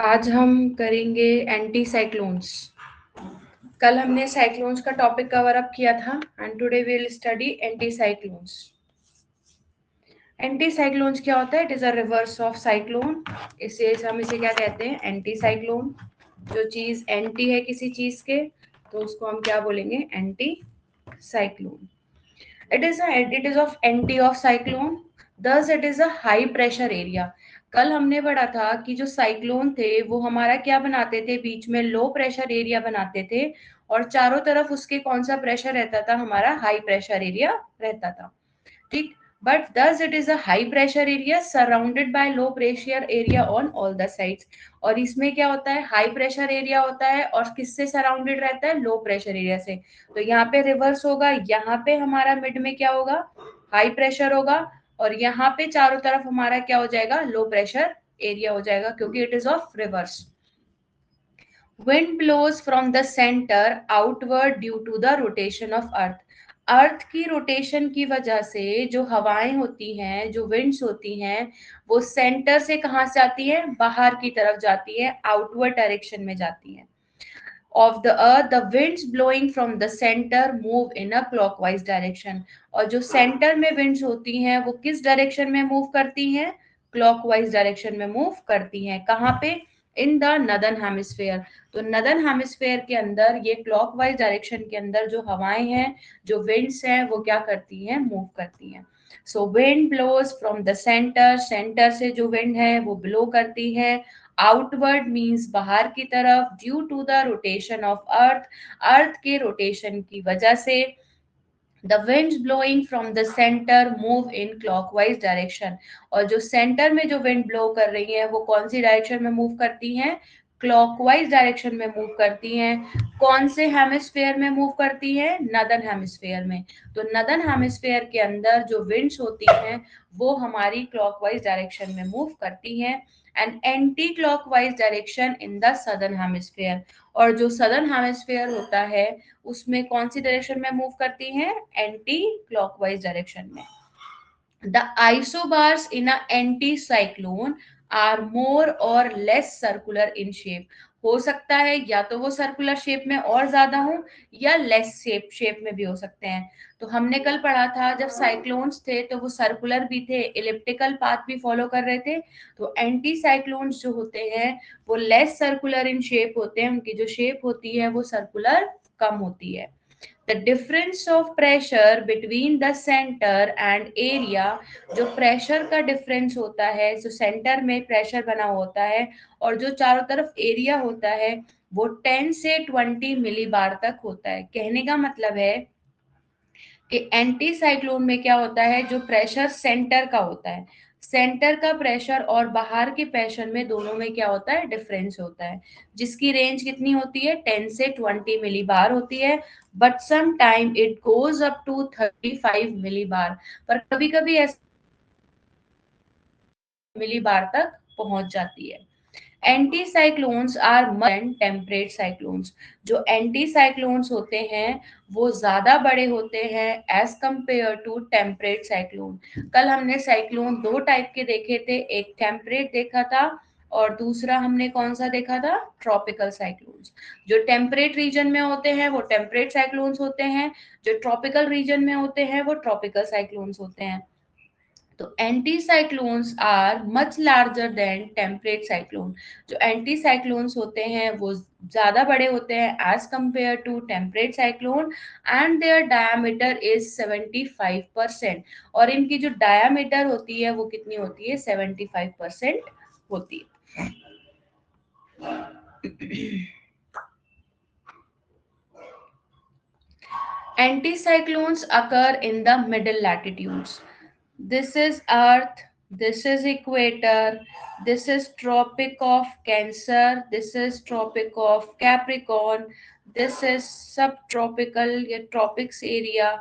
आज हम करेंगे एंटी साइक्लोन्स। कल हमने साइक्लोन्स का टॉपिक कवर अप किया था and today we will study anti cyclones. Anti cyclones क्या होता है? It is a reverse of cyclone. हम इसे क्या कहते हैं? Anti cyclone. जो चीज एंटी है किसी चीज के तो उसको हम क्या बोलेंगे? Anti cyclone. It is of anti of cyclone, thus it is a high pressure area. कल हमने पढ़ा था कि जो साइक्लोन थे वो हमारा क्या बनाते थे? बीच में लो प्रेशर एरिया बनाते थे और चारों तरफ उसके कौन सा प्रेशर रहता था? हमारा हाई प्रेशर एरिया रहता था। ठीक, but thus it is a high pressure area surrounded by low pressure area on all the sides. और इसमें क्या होता है? हाई प्रेशर एरिया होता है और किससे सराउंडेड रहता है? लो प्रेशर एरिया से। तो यहाँ पे रिवर्स होगा, यहाँ पे हमारा मिड में क्या होगा? हाई प्रेशर होगा और यहाँ पे चारों तरफ हमारा क्या हो जाएगा? लो प्रेशर एरिया हो जाएगा, क्योंकि it is of reverse. Wind blows from the centre outward due to the rotation of earth. Earth की रोटेशन की वजह से जो हवाएं होती हैं, जो विंड्स होती हैं, वो सेंटर से कहाँ से आती है? बाहर की तरफ जाती है, आउटवर्ड डायरेक्शन में जाती है। Of the earth, the winds blowing from the center move in a clockwise direction। और जो सेंटर में विंड्स होती हैं वो किस डायरेक्शन में मूव करती हैं? क्लॉकवाइज डायरेक्शन में मूव करती हैं। कहाँ पे? In the northern hemisphere. तो नदर्न हेमिस्फेयर के अंदर ये क्लॉकवाइज डायरेक्शन के अंदर जो हवाएं हैं, जो विंड्स हैं, वो क्या करती हैं? मूव करती हैं। So wind blows from the centre, centre से जो विंड है वो ब्लो करती है। आउटवर्ड मीन्स बाहर की तरफ, due to the rotation of earth, earth के रोटेशन की वजह से। The winds blowing from the center move in clockwise direction। और जो सेंटर में जो विंड ब्लो कर रही है वो कौन सी डायरेक्शन में मूव करती हैं? क्लॉकवाइज डायरेक्शन में मूव करती हैं। कौन से हेमिस्फेयर में मूव करती हैं? नदर्न हेमिस्फेयर में। तो नदर्न हेमिस्फेयर के अंदर जो विंड्स होती हैं वो हमारी क्लॉकवाइज डायरेक्शन में मूव करती हैं and anti clockwise direction in the southern hemisphere. और जो सदर्न हेमिस्फेयर होता है उसमें कौन सी डायरेक्शन में मूव करती हैं? एंटी क्लॉकवाइज डायरेक्शन में। The isobars in a anticyclone are more or less circular in shape। हो सकता है या तो वो सर्कुलर शेप में और ज्यादा हो या लेस शेप में भी हो सकते हैं। तो हमने कल पढ़ा था जब साइक्लोन्स थे तो वो सर्कुलर भी थे, इलिप्टिकल पाथ भी फॉलो कर रहे थे। तो एंटी साइक्लोन्स जो होते हैं वो लेस सर्कुलर इन शेप होते हैं, उनकी जो शेप होती है वो सर्कुलर कम होती है। The difference of pressure between the center and area। जो प्रेशर का डिफरेंस होता है, जो सेंटर में प्रेशर बना होता है और जो चारों तरफ एरिया होता है, वो 10 से 20 मिली बार तक होता है। कहने का मतलब है कि एंटी साइक्लोन में क्या होता है? जो प्रेशर सेंटर का होता है, सेंटर का प्रेशर और बाहर के प्रेशर में दोनों में क्या होता है? डिफरेंस होता है, जिसकी रेंज कितनी होती है? 10 से 20 मिली बार होती है। But some time it goes up to 35 millibar. पर कभी कभी ऐसे मिली बार तक पहुंच जाती है। Anti cyclones are much temperate cyclones. जो एंटी साइक्लोन्स होते हैं वो ज्यादा बड़े होते हैं as compare to temperate cyclone. कल हमने साइक्लोन दो टाइप के देखे थे, एक टेम्परेट देखा था और दूसरा हमने कौन सा देखा था? Tropical cyclones. जो टेम्परेट रीजन में होते हैं वो टेम्परेट साइक्लोन्स होते हैं, जो ट्रॉपिकल रीजन में होते हैं वो ट्रॉपिकल साइक्लोन्स होते हैं। तो anti cyclones are much larger than temperate cyclone. जो एंटी साइक्लोन्स होते हैं वो ज्यादा बड़े होते हैं as compare to temperate cyclone and their diameter is 75%। और इनकी जो डायामीटर होती है वो कितनी होती है? 75% होती है। Anticyclones occur in the middle latitudes. This is Earth, this is equator, this is Tropic of Cancer, this is Tropic of Capricorn, this is subtropical या tropics area,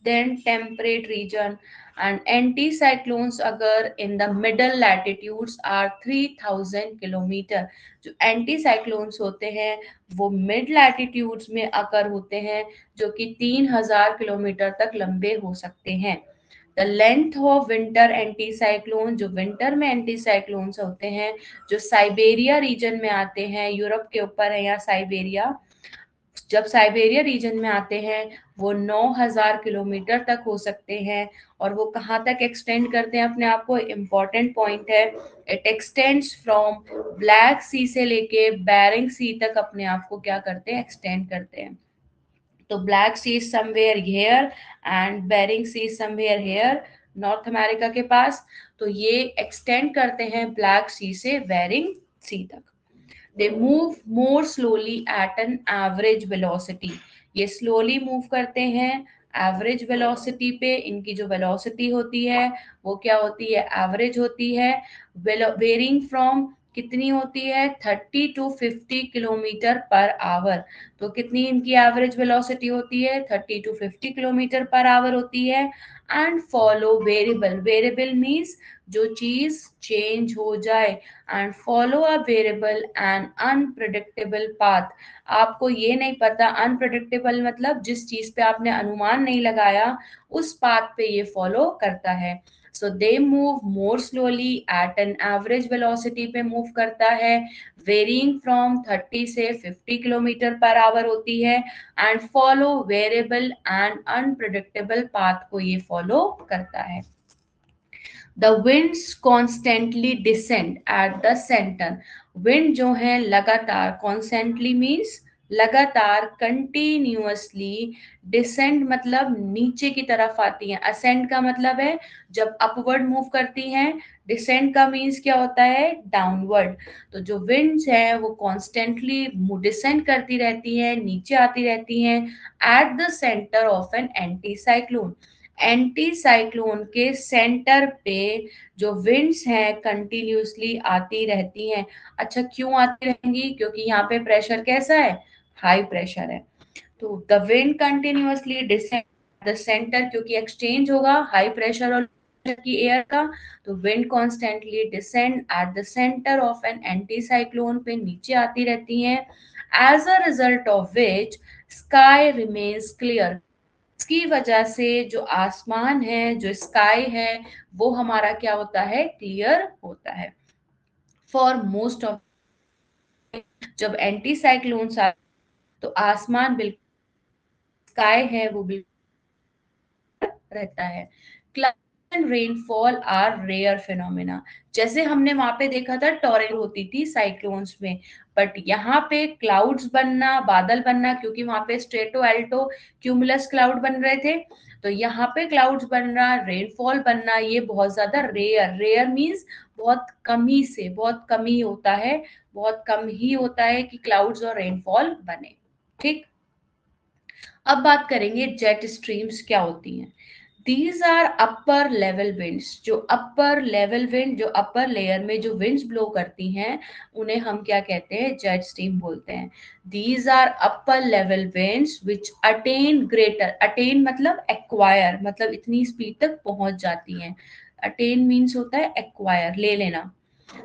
then temperate region. And anticyclones occur in the middle latitudes are 3000 kilometre. जो एंटीसाइक्लोन्स होते हैं वो mid latitudes में अकर होते हैं जो कि 3000 किलोमीटर तक लंबे हो सकते हैं। The length of winter anti cyclone, जो विंटर में एंटी साइक्लोन्स होते हैं, जो साइबेरिया रीजन में आते हैं, यूरोप के ऊपर है यहाँ साइबेरिया, जब साइबेरिया रीजन में आते हैं वो 9000 किलोमीटर तक हो सकते हैं। और वो कहाँ तक एक्सटेंड करते हैं अपने आप को, इम्पॉर्टेंट पॉइंट है, इट एक्सटेंड्स फ्रॉम ब्लैक सी से लेके बेरिंग सी तक अपने आप को क्या करते हैं, एक्सटेंड करते हैं। तो Black Sea is somewhere here and Bering Sea is somewhere here, North America के पास। तो ये एक्सटेंड करते हैं ब्लैक सी से बेरिंग सी तक। They move more slowly at an average velocity, ये स्लोली मूव करते हैं एवरेज वेलोसिटी पे। इनकी जो वेलोसिटी होती है वो क्या होती है, एवरेज होती है, वेरिंग फ्रॉम कितनी होती है, 30 टू 50 किलोमीटर पर आवर। तो कितनी इनकी एवरेज वेलोसिटी होती है, 30 टू 50 किलोमीटर पर आवर होती है। And follow variable, variable means जो चीज चेंज हो जाए, and follow a variable and unpredictable path. आपको ये नहीं पता, अनप्रेडिक्टेबल मतलब जिस चीज पे आपने अनुमान नहीं लगाया उस पाथ पे ये फॉलो करता है। So they move more slowly at an average velocity पे मूव करता है, वेरिंग फ्रॉम 30 से 50 किलोमीटर पर आवर होती है। And follow variable and unpredictable path को ये फॉलो करता है। The winds constantly descend at the centre, wind जो है लगातार, कॉन्स्टेंटली मीन्स लगातार, कंटिन्यूअसली, डिसेंड मतलब नीचे की तरफ आती हैं, असेंड का मतलब है जब अपवर्ड मूव करती हैं, डिसेंड का मीन्स क्या होता है, डाउनवर्ड। तो जो विंड्स है वो कॉन्स्टेंटली डिसेंड करती रहती है, नीचे आती रहती हैं eight the centre of an anti cyclone, anti cyclone के सेंटर पे जो विंड्स हैं कंटिन्यूसली आती रहती हैं। अच्छा क्यों आती रहेंगी, क्योंकि यहाँ पे प्रेशर कैसा है, हाई प्रेशर है। तो the wind continuously descend the centre, क्योंकि एक्सचेंज होगा हाई प्रेशर और की एयर का, तो wind constantly descend at the centre of an anti cyclone पे नीचे आती रहती हैं। As a result of which sky remains clear, इसकी वजह से जो आसमान है, जो स्काई है, वो हमारा क्या होता है, क्लियर होता है फॉर मोस्ट ऑफ। जब एंटी साइक्लोन्स तो आसमान बिल्कुल, स्काई है वो बिल्कुल रहता है। Cloud and rainfall are rare phenomena, जैसे हमने वहां पे देखा था टॉरेंट होती थी साइक्लोन्स में, बट यहाँ पे क्लाउड्स बनना, बादल बनना, क्योंकि वहां पे स्ट्रेटो एल्टो क्यूमुलस क्लाउड बन रहे थे, तो यहाँ पे क्लाउड्स बनना, रेनफॉल बनना, ये बहुत ज्यादा रेयर, रेयर मीन्स बहुत कम ही से, बहुत कम ही होता है, बहुत कम ही होता है कि क्लाउड्स और रेनफॉल बने। ठीक, अब बात करेंगे जेट स्ट्रीम्स क्या होती हैं। These are upper level winds, जो अपर लेवल विंड, जो अपर लेयर में जो विंड्स ब्लो करती हैं उन्हें हम क्या कहते हैं, जेट स्ट्रीम बोलते हैं। These are upper level winds which attain greater, attain मतलब एक्वायर, मतलब इतनी स्पीड तक पहुंच जाती हैं। अटेन मीन्स होता है एक्वायर, ले लेना।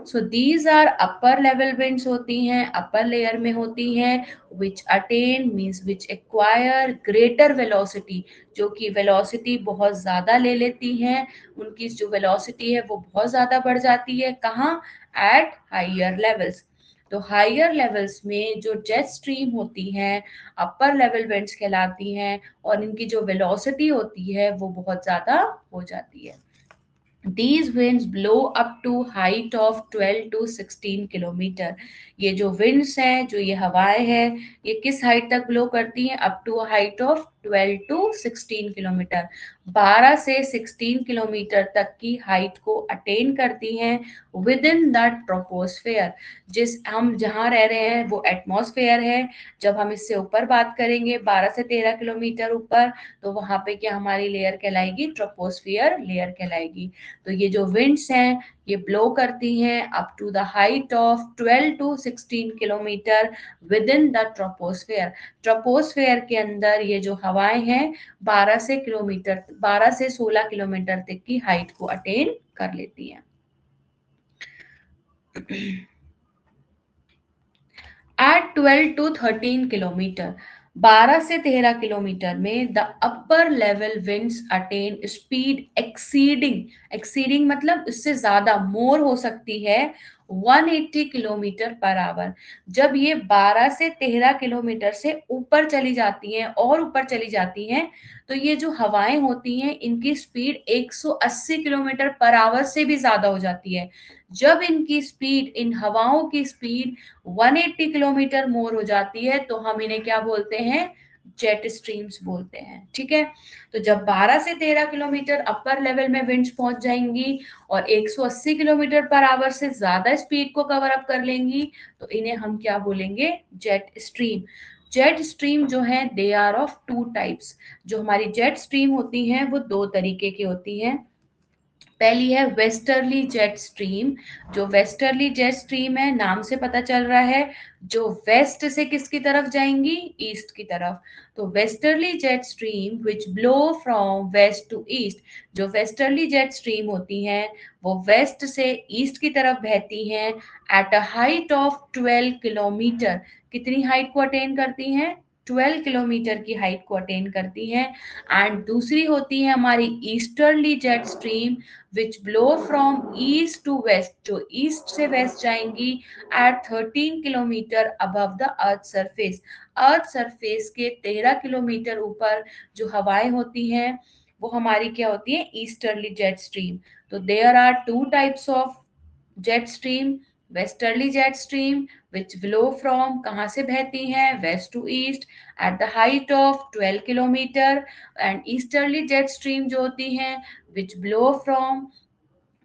So these are upper level winds होती हैं, अपर लेयर में होती हैं, which attain means which acquire greater velocity, जो कि वेलोसिटी बहुत ज्यादा ले लेती हैं, उनकी जो वेलोसिटी है वो बहुत ज्यादा बढ़ जाती है, कहाँ, एट हायर लेवल्स। तो हायर लेवल्स में जो जेट स्ट्रीम होती हैं अपर लेवल विंड्स कहलाती हैं, और इनकी जो वेलोसिटी होती है वो बहुत ज्यादा हो जाती है। These winds blow up to height of 12 to 16 kilometre. ये जो winds हैं, जो ये हवाएं हैं, ये किस हाइट तक ब्लो करती हैं, up to height of 12 to 16 kilometre, 12 से 16 किलोमीटर तक की हाइट को अटेन करती हैं विद इन द ट्रोपोस्फेयर। जिस हम जहाँ रह रहे हैं वो एटमॉस्फेयर है, जब हम इससे ऊपर बात करेंगे 12 से 13 किलोमीटर ऊपर, तो वहां पे क्या हमारी लेयर कहलाएगी, ट्रोपोस्फियर लेयर कहलाएगी। तो ये जो विंड्स हैं ये ब्लो करती हैं up to the height of 12 to 16 kilometre within the troposphere. Troposphere के अंदर ये जो हवाएं हैं 12 से 16 किलोमीटर तक की हाइट को अटेन कर लेती हैं। एट 12 टू 13 किलोमीटर, 12 से 13 किलोमीटर में the upper level winds attain speed exceeding मतलब उससे ज्यादा मोर हो सकती है 180 किलोमीटर पर आवर। जब ये 12 से 13 किलोमीटर से ऊपर चली जाती हैं और ऊपर चली जाती हैं, तो ये जो हवाएं होती हैं इनकी स्पीड 180 किलोमीटर पर आवर से भी ज्यादा हो जाती है। जब इनकी स्पीड, इन हवाओं की स्पीड 180 किलोमीटर मोर हो जाती है तो हम इन्हें क्या बोलते हैं? जेट स्ट्रीम्स बोलते हैं। ठीक है, तो जब 12 से 13 किलोमीटर अपर लेवल में विंड्स पहुंच जाएंगी और 180 किलोमीटर पर आवर से ज्यादा स्पीड को कवर अप कर लेंगी तो इन्हें हम क्या बोलेंगे? Jet stream. जेट स्ट्रीम जो है they are of two types. जो हमारी जेट स्ट्रीम होती हैं वो दो तरीके की होती हैं। पहली है वेस्टर्ली जेट स्ट्रीम। जो वेस्टर्ली जेट स्ट्रीम है, नाम से पता चल रहा है, जो वेस्ट से किसकी तरफ जाएंगी? ईस्ट की तरफ। तो westerly jet stream which blow from west to east. जो वेस्टर्ली जेट स्ट्रीम होती हैं वो वेस्ट से ईस्ट की तरफ बहती हैं at a height of 12 kilometre. कितनी हाइट को अटेन करती हैं? 12 किलोमीटर की हाइट को अटेन करती हैं। एंड दूसरी होती है हमारी easterly jet stream which blow from east to west. जो ईस्ट से वेस्ट जाएंगी at 13 kilometre above the earth surface. Earth surface के 13 किलोमीटर ऊपर जो हवाएं होती हैं वो हमारी क्या होती है? Easterly jet stream. तो there are two types of jet stream. Westerly jet stream which blow from, कहाँ से बहती हैं? West to east at the height of 12 kilometre. And easterly jet stream जो होती हैं विच ब्लो फ्रॉम,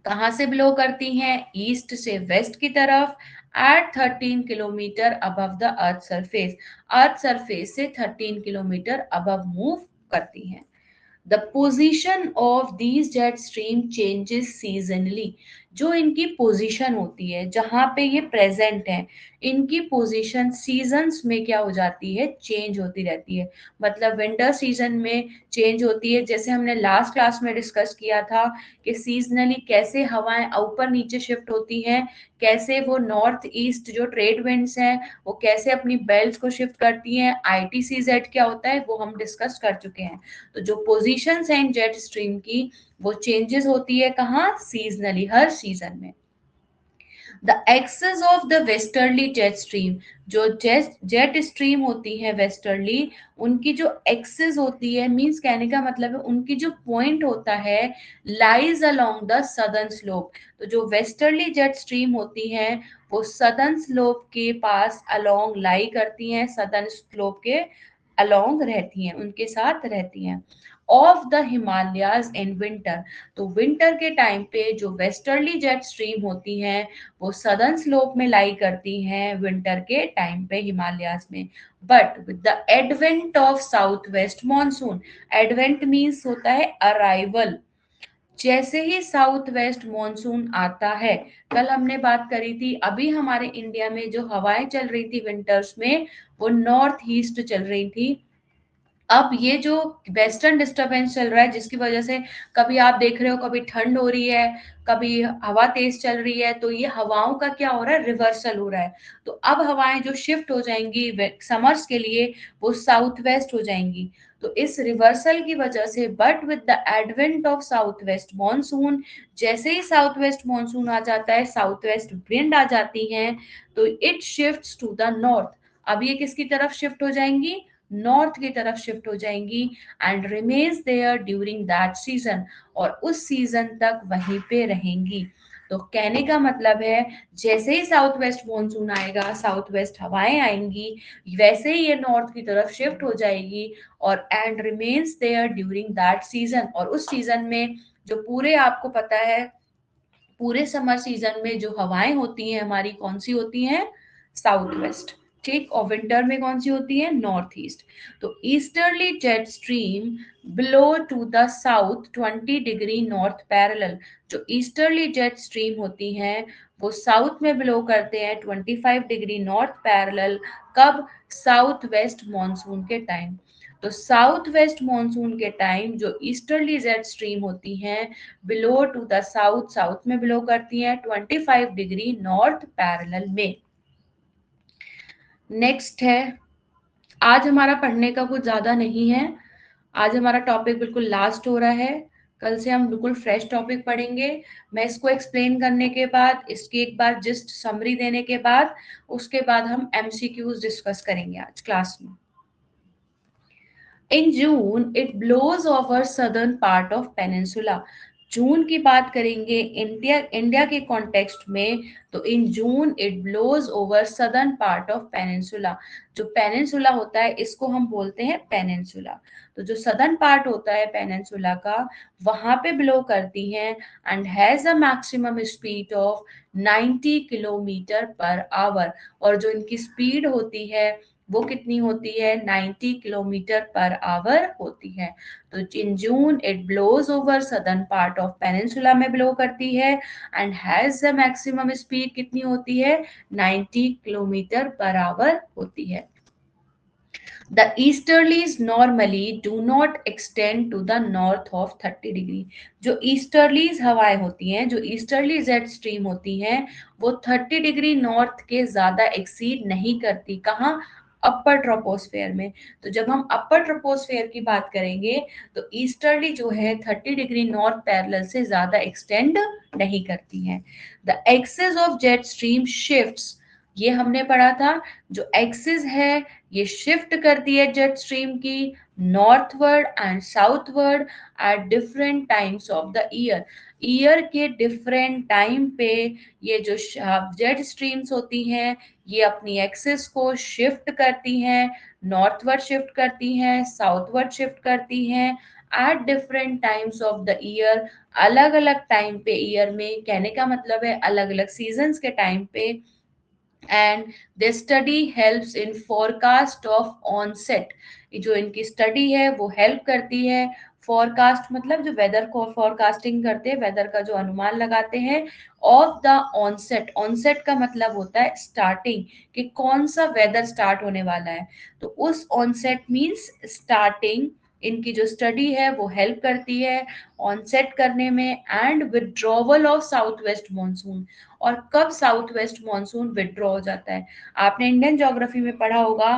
कहाँ से ब्लो करती हैं? ईस्ट से वेस्ट की तरफ at 13 kilometre above the earth surface. Earth surface से 13 किलोमीटर अबव मूव करती हैं। The position of these jet stream changes seasonally. जो इनकी पोजीशन होती है, जहां पे ये प्रेजेंट है, इनकी पोजीशन सीजन्स में क्या हो जाती है? चेंज होती रहती है। मतलब विंटर सीजन में चेंज होती है, जैसे हमने लास्ट क्लास में डिस्कस किया था कि सीजनली कैसे हवाएं ऊपर नीचे शिफ्ट होती हैं, कैसे वो नॉर्थ ईस्ट जो ट्रेड विंड्स हैं वो कैसे अपनी बेल्ट को शिफ्ट करती हैं, ITCZ क्या होता है वो हम डिस्कस कर चुके हैं। तो जो पोजीशंस हैं जेट स्ट्रीम की वो चेंजेस होती है कहाँ? सीजनली, हर सीजन में। The axis of the westerly jet stream. जो जेट स्ट्रीम होती है वेस्टर्ली, उनकी जो एक्सेस होती है, मींस कहने का मतलब है उनकी जो पॉइंट होता है, lies along the southern slope. तो जो वेस्टर्ली जेट स्ट्रीम होती है वो सदर्न स्लोप के पास अलोंग लाई करती हैं, सदर्न स्लोप के अलोंग रहती हैं, उनके साथ रहती हैं। Of the Himalayas in winter. तो विंटर के टाइम पे जो वेस्टर्ली जेट स्ट्रीम होती हैं वो सदर्न स्लोप में लाई करती हैं विंटर के टाइम पे हिमालयाज में। But with the advent of south west monsoon, advent means होता है अराइवल। जैसे ही साउथ वेस्ट मॉनसून आता है, कल हमने बात करी थी, अभी हमारे इंडिया में जो हवाएं चल रही थी विंटर्स में वो नॉर्थ ईस्ट चल रही थी। अब ये जो वेस्टर्न डिस्टरबेंस चल रहा है जिसकी वजह से कभी आप देख रहे हो कभी ठंड हो रही है, कभी हवा तेज चल रही है, तो ये हवाओं का क्या हो रहा है? रिवर्सल हो रहा है। तो अब हवाएं जो शिफ्ट हो जाएंगी समर्स के लिए वो साउथ वेस्ट हो जाएंगी। तो इस रिवर्सल की वजह से, but with the advent of south west monsoon, जैसे ही साउथ वेस्ट मॉनसून आ जाता है, साउथ वेस्ट विंड आ जाती हैं, तो it shifts to the north. अब ये किसकी तरफ शिफ्ट हो जाएंगी? नॉर्थ की तरफ शिफ्ट हो जाएंगी and remains there during that season, और उस सीजन तक वहीं पे रहेंगी। तो कहने का मतलब है जैसे ही साउथ वेस्ट मॉनसून आएगा, साउथ वेस्ट हवाएं आएंगी, वैसे ही ये नॉर्थ की तरफ शिफ्ट हो जाएगी और and remains there during that season. और उस सीजन में जो पूरे आपको पता है पूरे समर सीजन में जो हवाएं होती हैं हमारी कौन सी होती हैं? South west. ठीक, और विंटर में कौन सी होती है? North east. तो easterly jet stream blow to the south 20 degree north parallel. जो ईस्टर्ली जेट स्ट्रीम होती हैं वो साउथ में ब्लो करते हैं 25 डिग्री नॉर्थ पैरेलल। कब? साउथ वेस्ट मॉनसून के टाइम। तो साउथ वेस्ट मॉनसून के टाइम जो ईस्टर्ली जेट स्ट्रीम होती हैं below to the south, south में बिलो करती हैं 25 डिग्री नॉर्थ पैरेलल में। नेक्स्ट है आज हमारा पढ़ने का कुछ ज्यादा नहीं है, आज हमारा टॉपिक बिल्कुल लास्ट हो रहा है। कल से हम बिल्कुल फ्रेश टॉपिक पढ़ेंगे। मैं इसको एक्सप्लेन करने के बाद, इसकी एक बार जस्ट समरी देने के बाद, उसके बाद हम एमसीक्यूज डिस्कस करेंगे आज क्लास में। In June, it blows over southern part of peninsula. जून की बात करेंगे इंडिया के कॉन्टेक्स्ट में, तो in June it blows over southern part of peninsula. जो पेनिनसुला होता है इसको हम बोलते हैं पेनिनसुला। तो जो सदर्न पार्ट होता है पेनिनसुला का, वहां पे ब्लो करती हैं and has a maximum speed of 90 kilometre per hour. और जो इनकी स्पीड होती है वो कितनी होती है, 90 किलोमीटर पर आवर होती है। तो in June it blows over southern part of peninsula में ब्लो करती है and has the maximum speed कितनी होती है, 90 किलोमीटर पर आवर होती है। The easterlies normally do not extend to the north of 30 degree. जो ईस्टर्लीज हवाएं होती हैं, जो ईस्टर्ली जेट स्ट्रीम होती हैं, वो 30 डिग्री नॉर्थ के ज्यादा एक्सीड नहीं करती। कहाँ, अपर ट्रोपोस्फेयर में। तो जब हम अपर ट्रोपोस्फेयर की बात करेंगे तो ईस्टर्ली जो है 30 डिग्री नॉर्थ पैरेलल से ज्यादा एक्सटेंड नहीं करती हैं। The axis of jet stream shifts, ये हमने पढ़ा था। जो एक्सिस है ये शिफ्ट करती है जेट स्ट्रीम की northward and southward at different times of the year. Year के डिफरेंट टाइम पे ये जो जेट स्ट्रीम्स होती हैं ये अपनी एक्सिस को शिफ्ट करती हैं, नॉर्थवर्ड शिफ्ट करती हैं, साउथवर्ड शिफ्ट करती हैं at different times of the year. अलग अलग टाइम पे ईयर में, कहने का मतलब है अलग अलग सीजन्स के टाइम पे। And the study helps in forecast of onset. जो इनकी स्टडी है वो हेल्प करती है, फोरकास्ट मतलब जो वेदर को फोरकास्टिंग करते हैं, वेदर का जो अनुमान लगाते हैं, ऑफ द ऑनसेट। ऑनसेट का मतलब होता है स्टार्टिंग, कि कौन सा वेदर स्टार्ट होने वाला है। तो उस ऑनसेट मींस स्टार्टिंग, इनकी जो स्टडी है वो हेल्प करती है ऑनसेट करने में। And withdrawal of south west monsoon, और कब साउथ वेस्ट मॉनसून विड्रॉ हो जाता है। आपने इंडियन ज्योग्राफी में पढ़ा होगा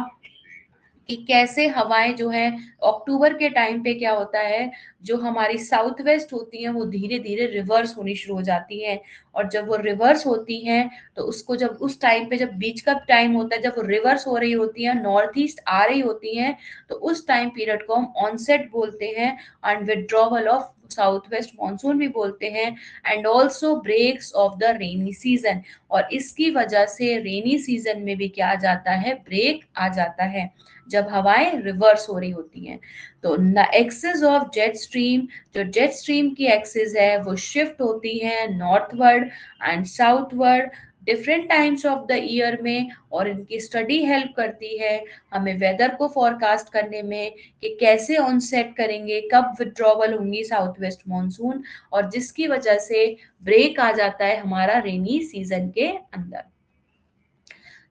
कि कैसे हवाएं जो है अक्टूबर के टाइम पे क्या होता है, जो हमारी साउथ वेस्ट होती हैं वो धीरे धीरे रिवर्स होनी शुरू हो जाती हैं। और जब वो रिवर्स होती हैं तो उसको, जब उस टाइम पे, जब बीच का टाइम होता है, जब वो रिवर्स हो रही होती है, नॉर्थ ईस्ट आ रही होती हैं, तो उस टाइम पीरियड को हम ऑनसेट बोलते हैं and withdrawal of south west monsoon भी बोलते हैं। And also breaks of the rainy season, और इसकी वजह से रेनी सीजन में भी क्या आ जाता है, ब्रेक आ जाता है जब हवाएं रिवर्स हो रही होती हैं। तो एक्सिस ऑफ जेट स्ट्रीम, जो जेट स्ट्रीम की एक्सिस है वो शिफ्ट होती है northward and southward different times of the year में। और इनकी स्टडी हेल्प करती है हमें वेदर को फोरकास्ट करने में, कि कैसे ऑनसेट करेंगे, कब विड्रॉवल होंगी साउथ वेस्ट मॉनसून, और जिसकी वजह से ब्रेक आ जाता है हमारा रेनी सीजन के अंदर।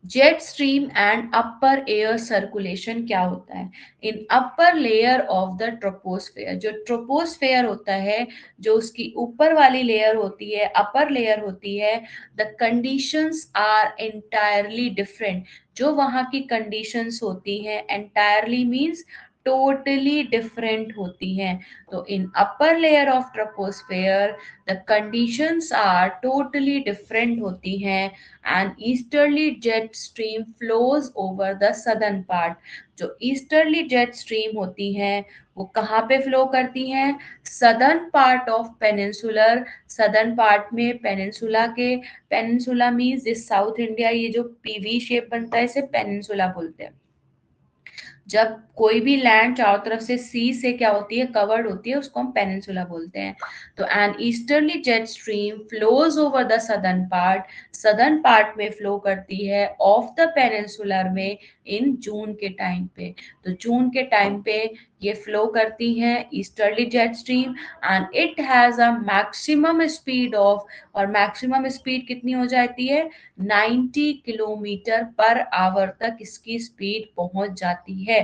Jet stream and upper air circulation क्या होता है, in upper layer of the troposphere. जो ट्रोपोस्फेयर होता है, जो उसकी ऊपर वाली लेयर होती है, अपर लेयर होती है, the conditions are entirely different. जो वहां की कंडीशंस होती हैं, एंटायरली मींस टोटली डिफरेंट होती हैं। तो in upper layer of troposphere the conditions are totally different होती हैं and easterly jet stream flows over the southern part. जो ईस्टर्ली जेट स्ट्रीम होती हैं वो कहाँ पे फ्लो करती हैं, southern part of peninsular. Southern part में पेनिनसुला के, peninsula means this South India, ये जो पीवी शेप बनता है इसे पेनिनसुला बोलते हैं। जब कोई भी लैंड चारों तरफ से सी से क्या होती है, कवर्ड होती है, उसको हम पेनिनसुला बोलते हैं। तो an easterly jet stream flows over the southern part, southern part में फ्लो करती है ऑफ द पेनिनसुलर में इन जून के टाइम पे। तो जून के टाइम पे ये फ्लो करती है easterly jet stream and it has a maximum speed of, और मैक्सिमम स्पीड कितनी हो जाती है, 90 किलोमीटर पर आवर तक इसकी स्पीड पहुंच जाती है।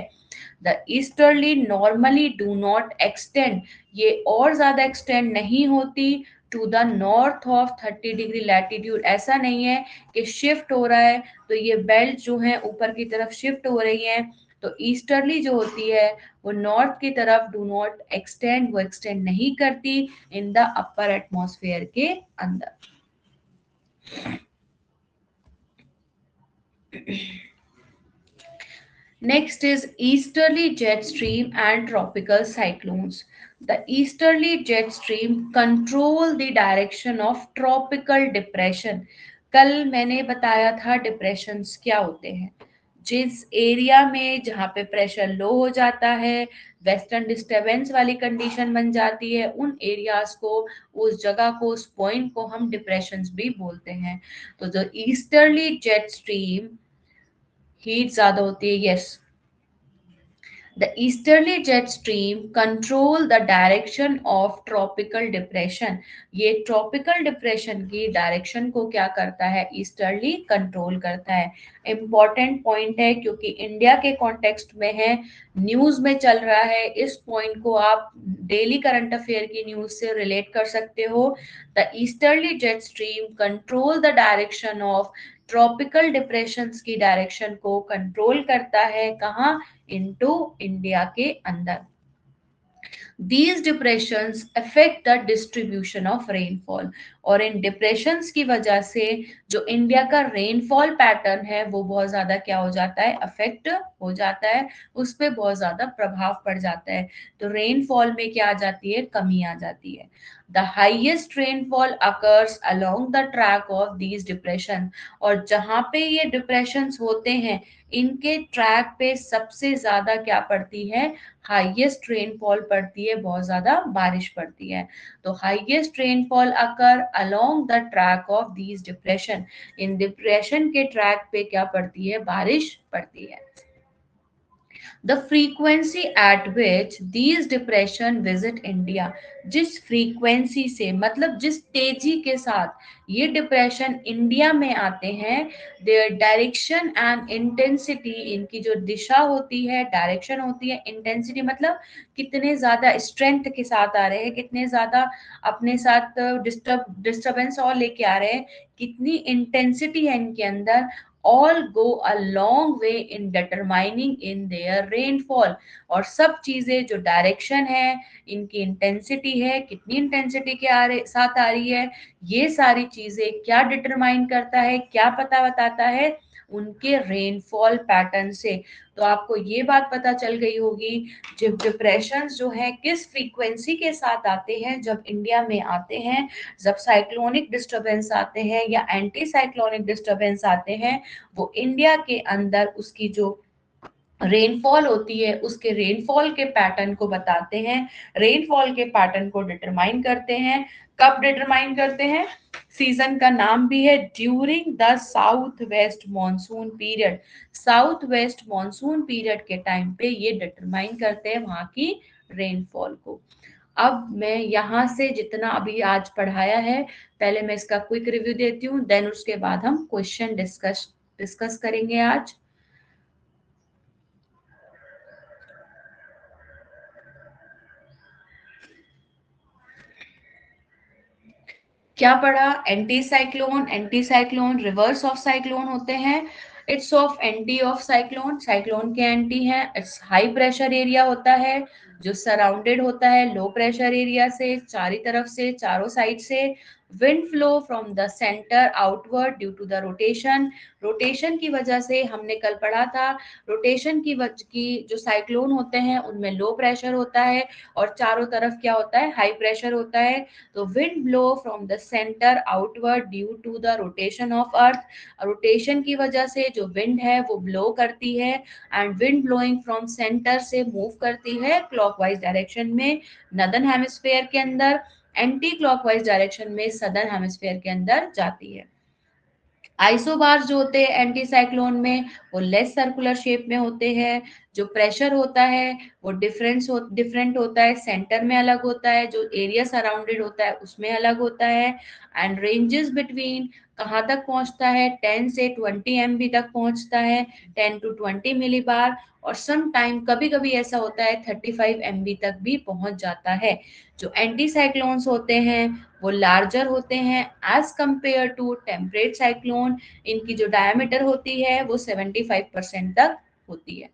The easterly normally do not extend, ये और ज्यादा एक्सटेंड नहीं होती to the north of 30 degree latitude. ऐसा नहीं है कि शिफ्ट हो रहा है तो ये बेल्ट जो है ऊपर की तरफ शिफ्ट हो रही है तो ईस्टर्ली जो होती है वो नॉर्थ की तरफ डू नॉट एक्सटेंड, वो एक्सटेंड नहीं करती इन द अपर एटमॉस्फेयर के अंदर। Next is easterly jet stream and tropical cyclones. The easterly jet stream control the direction of tropical depression. कल मैंने बताया था डिप्रेशंस क्या होते हैं। जिस एरिया में जहाँ पे प्रेशर लो हो जाता है, वेस्टर्न डिस्टर्बेंस वाली कंडीशन बन जाती है, उन एरियाज को, उस जगह को, उस पॉइंट को हम डिप्रेशंस भी बोलते हैं। तो जो ईस्टर्ली जेट स्ट्रीम, हीट ज्यादा होती है, yes, the easterly jet stream control the direction of tropical depression. ये tropical depression की direction को क्या करता है, easterly control करता है। important point है क्योंकि इंडिया के context में है, न्यूज में चल रहा है, इस पॉइंट को आप डेली करंट अफेयर की न्यूज से रिलेट कर सकते हो। The easterly jet stream control the direction of, tropical depressions की डायरेक्शन को कंट्रोल करता है, कहाँ, इनटू इंडिया के अंदर। These depressions affect the distribution of rainfall, और इन डिप्रेशंस की वजह से जो इंडिया का रेनफॉल पैटर्न है वो बहुत ज्यादा क्या हो जाता है, अफेक्ट हो जाता है, उस पर बहुत ज्यादा प्रभाव पड़ जाता है। तो रेनफॉल में क्या आ जाती है, कमी आ जाती है। The highest rainfall occurs along the track of these depression, और जहां पे ये डिप्रेशंस होते हैं इनके ट्रैक पे सबसे ज्यादा क्या पड़ती है, हाईएस्ट रेनफॉल पड़ती है, बहुत ज्यादा बारिश पड़ती है। तो highest rainfall occur along the track of these depression, in depression के ट्रैक पे क्या पड़ती है, बारिश पड़ती है। The frequency eight which these depression visit India, जिस फ्रीक्वेंसी से, मतलब जिस तेजी के साथ ये डिप्रेशन इंडिया में आते हैं, देयर डायरेक्शन एंड इंटेंसिटी, इनकी जो दिशा होती है, डायरेक्शन होती है, इंटेंसिटी मतलब कितने ज्यादा स्ट्रेंथ के साथ आ रहे हैं, कितने ज्यादा अपने साथ डिस्टर्बेंस और लेके आ रहे हैं, कितनी इंटेंसिटी है इनके अंदर, all go a long way in determining in their rainfall। और सब चीजें जो डायरेक्शन है, इनकी इंटेंसिटी है, कितनी इंटेंसिटी के साथ आ रही है, ये सारी चीजें क्या डिटरमाइन करता है, क्या पता बताता है, उनके रेनफॉल पैटर्न से। तो आपको ये बात पता चल गई होगी, जब डिप्रेशन जो है किस फ्रीक्वेंसी के साथ आते हैं, जब इंडिया में आते हैं, जब साइक्लोनिक डिस्टरबेंस आते हैं या एंटी साइक्लोनिक डिस्टरबेंस आते हैं, वो इंडिया के अंदर उसकी जो रेनफॉल होती है, उसके रेनफॉल के पैटर्न को बताते हैं, रेनफॉल के पैटर्न को डिटरमाइन करते हैं। कब डिटरमाइन करते हैं, सीजन का नाम भी है during the south west monsoon period. South west monsoon period के टाइम पे ये डिटरमाइन करते हैं वहां की रेनफॉल को। अब मैं यहाँ से जितना अभी आज पढ़ाया है, पहले मैं इसका क्विक रिव्यू देती हूँ, देन उसके बाद हम क्वेश्चन डिस्कस करेंगे आज। क्या पढ़ा, anti cyclone, anti cyclone reverse of cyclone होते हैं। It's of anti of cyclone, cyclone के एंटी है। इट्स हाई प्रेशर एरिया होता है जो सराउंडेड होता है लो प्रेशर एरिया से, चारी तरफ से, चारों साइड से। Wind flow from the centre outward due to the rotation, rotation की वजह से, हमने कल पढ़ा था, रोटेशन की वजह की जो साइक्लोन होते हैं उनमें लो प्रेशर होता है और चारों तरफ क्या होता है, हाई प्रेशर होता है। तो wind blow from the centre outward due to the rotation of earth, rotation की वजह से जो विंड है वो ब्लो करती है, and wind blowing from centre से मूव करती है क्लॉकवाइज डायरेक्शन में नदर्न हेमिस्फेयर के अंदर, एंटी क्लॉकवाइज डायरेक्शन में सदर्न हेमिस्फेयर के अंदर जाती है। आइसोबार्स जो होते हैं एंटी साइक्लोन में, वो लेस सर्कुलर शेप में होते हैं। जो प्रेशर होता है वो डिफरेंट होता है, सेंटर में अलग होता है, जो एरिया सराउंडेड होता है उसमें अलग होता है। एंड रेंजेस बिटवीन, कहाँ तक पहुंचता है, 10 से 20 MB तक पहुंचता है, 10 to 20 मिलीबार, और सम टाइम कभी कभी ऐसा होता है 35 MB तक भी पहुंच जाता है। जो एंटी साइक्लोन्स होते हैं वो लार्जर होते हैं as compare to temperate cyclone, इनकी जो डायमीटर होती है वो 75% तक होती है।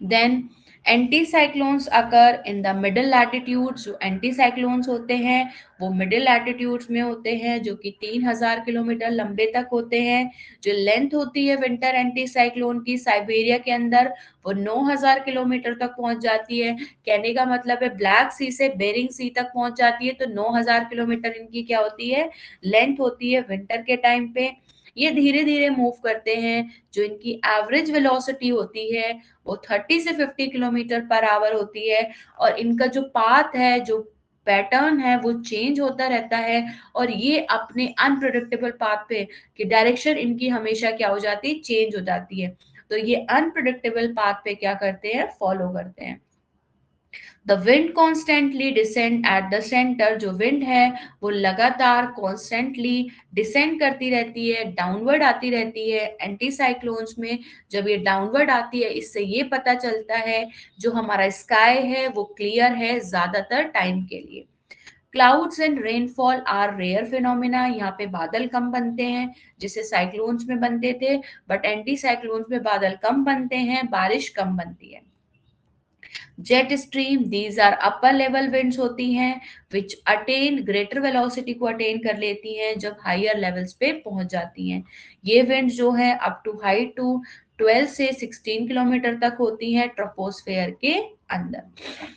Then anti cyclones occur in the middle latitudes. जो एंटी साइक्लोन्स होते हैं वो मिडिल लैटिट्यूड्स में होते हैं, जो कि 3000 किलोमीटर लंबे तक होते हैं। जो लेंथ होती है विंटर एंटी साइक्लोन की साइबेरिया के अंदर, वो 9000 किलोमीटर तक पहुंच जाती है। कहने का मतलब है ब्लैक सी से बेरिंग सी तक पहुंच जाती है। तो 9000 किलोमीटर इनकी क्या होती है, लेंथ होती है विंटर के टाइम पे। ये धीरे धीरे मूव करते हैं। जो इनकी एवरेज वेलोसिटी होती है वो 30 से 50 किलोमीटर पर आवर होती है। और इनका जो पाथ है, जो पैटर्न है, वो चेंज होता रहता है। और ये अपने अनप्रिडिक्टेबल पाथ पे कि डायरेक्शन इनकी हमेशा क्या हो जाती है, चेंज हो जाती है। तो ये अनप्रिडिक्टेबल पाथ पे क्या करते हैं, फॉलो करते हैं। The wind constantly descend at the centre. जो विंड है वो लगातार कॉन्स्टेंटली डिसेंड करती रहती है, डाउनवर्ड आती रहती है एंटी साइक्लोन्स में। जब ये डाउनवर्ड आती है, इससे ये पता चलता है जो हमारा स्काई है वो क्लियर है ज्यादातर टाइम के लिए। Clouds and rainfall are rare phenomena. यहाँ पे बादल कम बनते हैं जिसे साइक्लोन्स में बनते थे, बट एंटी साइक्लोन्स में बादल कम बनते हैं, बारिश कम बनती है। Jet stream, these are upper level winds होती हैं विच अटेन ग्रेटर वेलोसिटी को अटेन कर लेती हैं जब हायर लेवल्स पे पहुंच जाती हैं। ये विंड्स जो है अप टू हाइट टू 12 से 16 किलोमीटर तक होती हैं ट्रोपोस्फेयर के अंदर।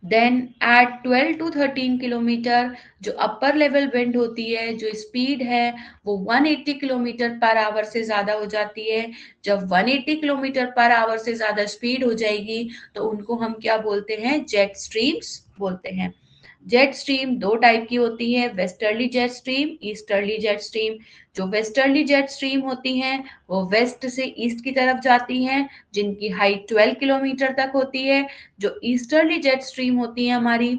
देन एट 12 टू 13 किलोमीटर जो अपर लेवल विंड होती है, जो स्पीड है वो 180 किलोमीटर पर आवर से ज्यादा हो जाती है। जब 180 किलोमीटर पर आवर से ज्यादा स्पीड हो जाएगी तो उनको हम क्या बोलते हैं, जेट स्ट्रीम्स बोलते हैं। जेट स्ट्रीम दो टाइप की होती है, westerly jet stream, easterly jet stream. जो वेस्टर्ली जेट स्ट्रीम होती हैं वो वेस्ट से ईस्ट की तरफ जाती हैं, जिनकी हाइट 12 किलोमीटर तक होती है। जो ईस्टर्ली जेट स्ट्रीम होती है हमारी,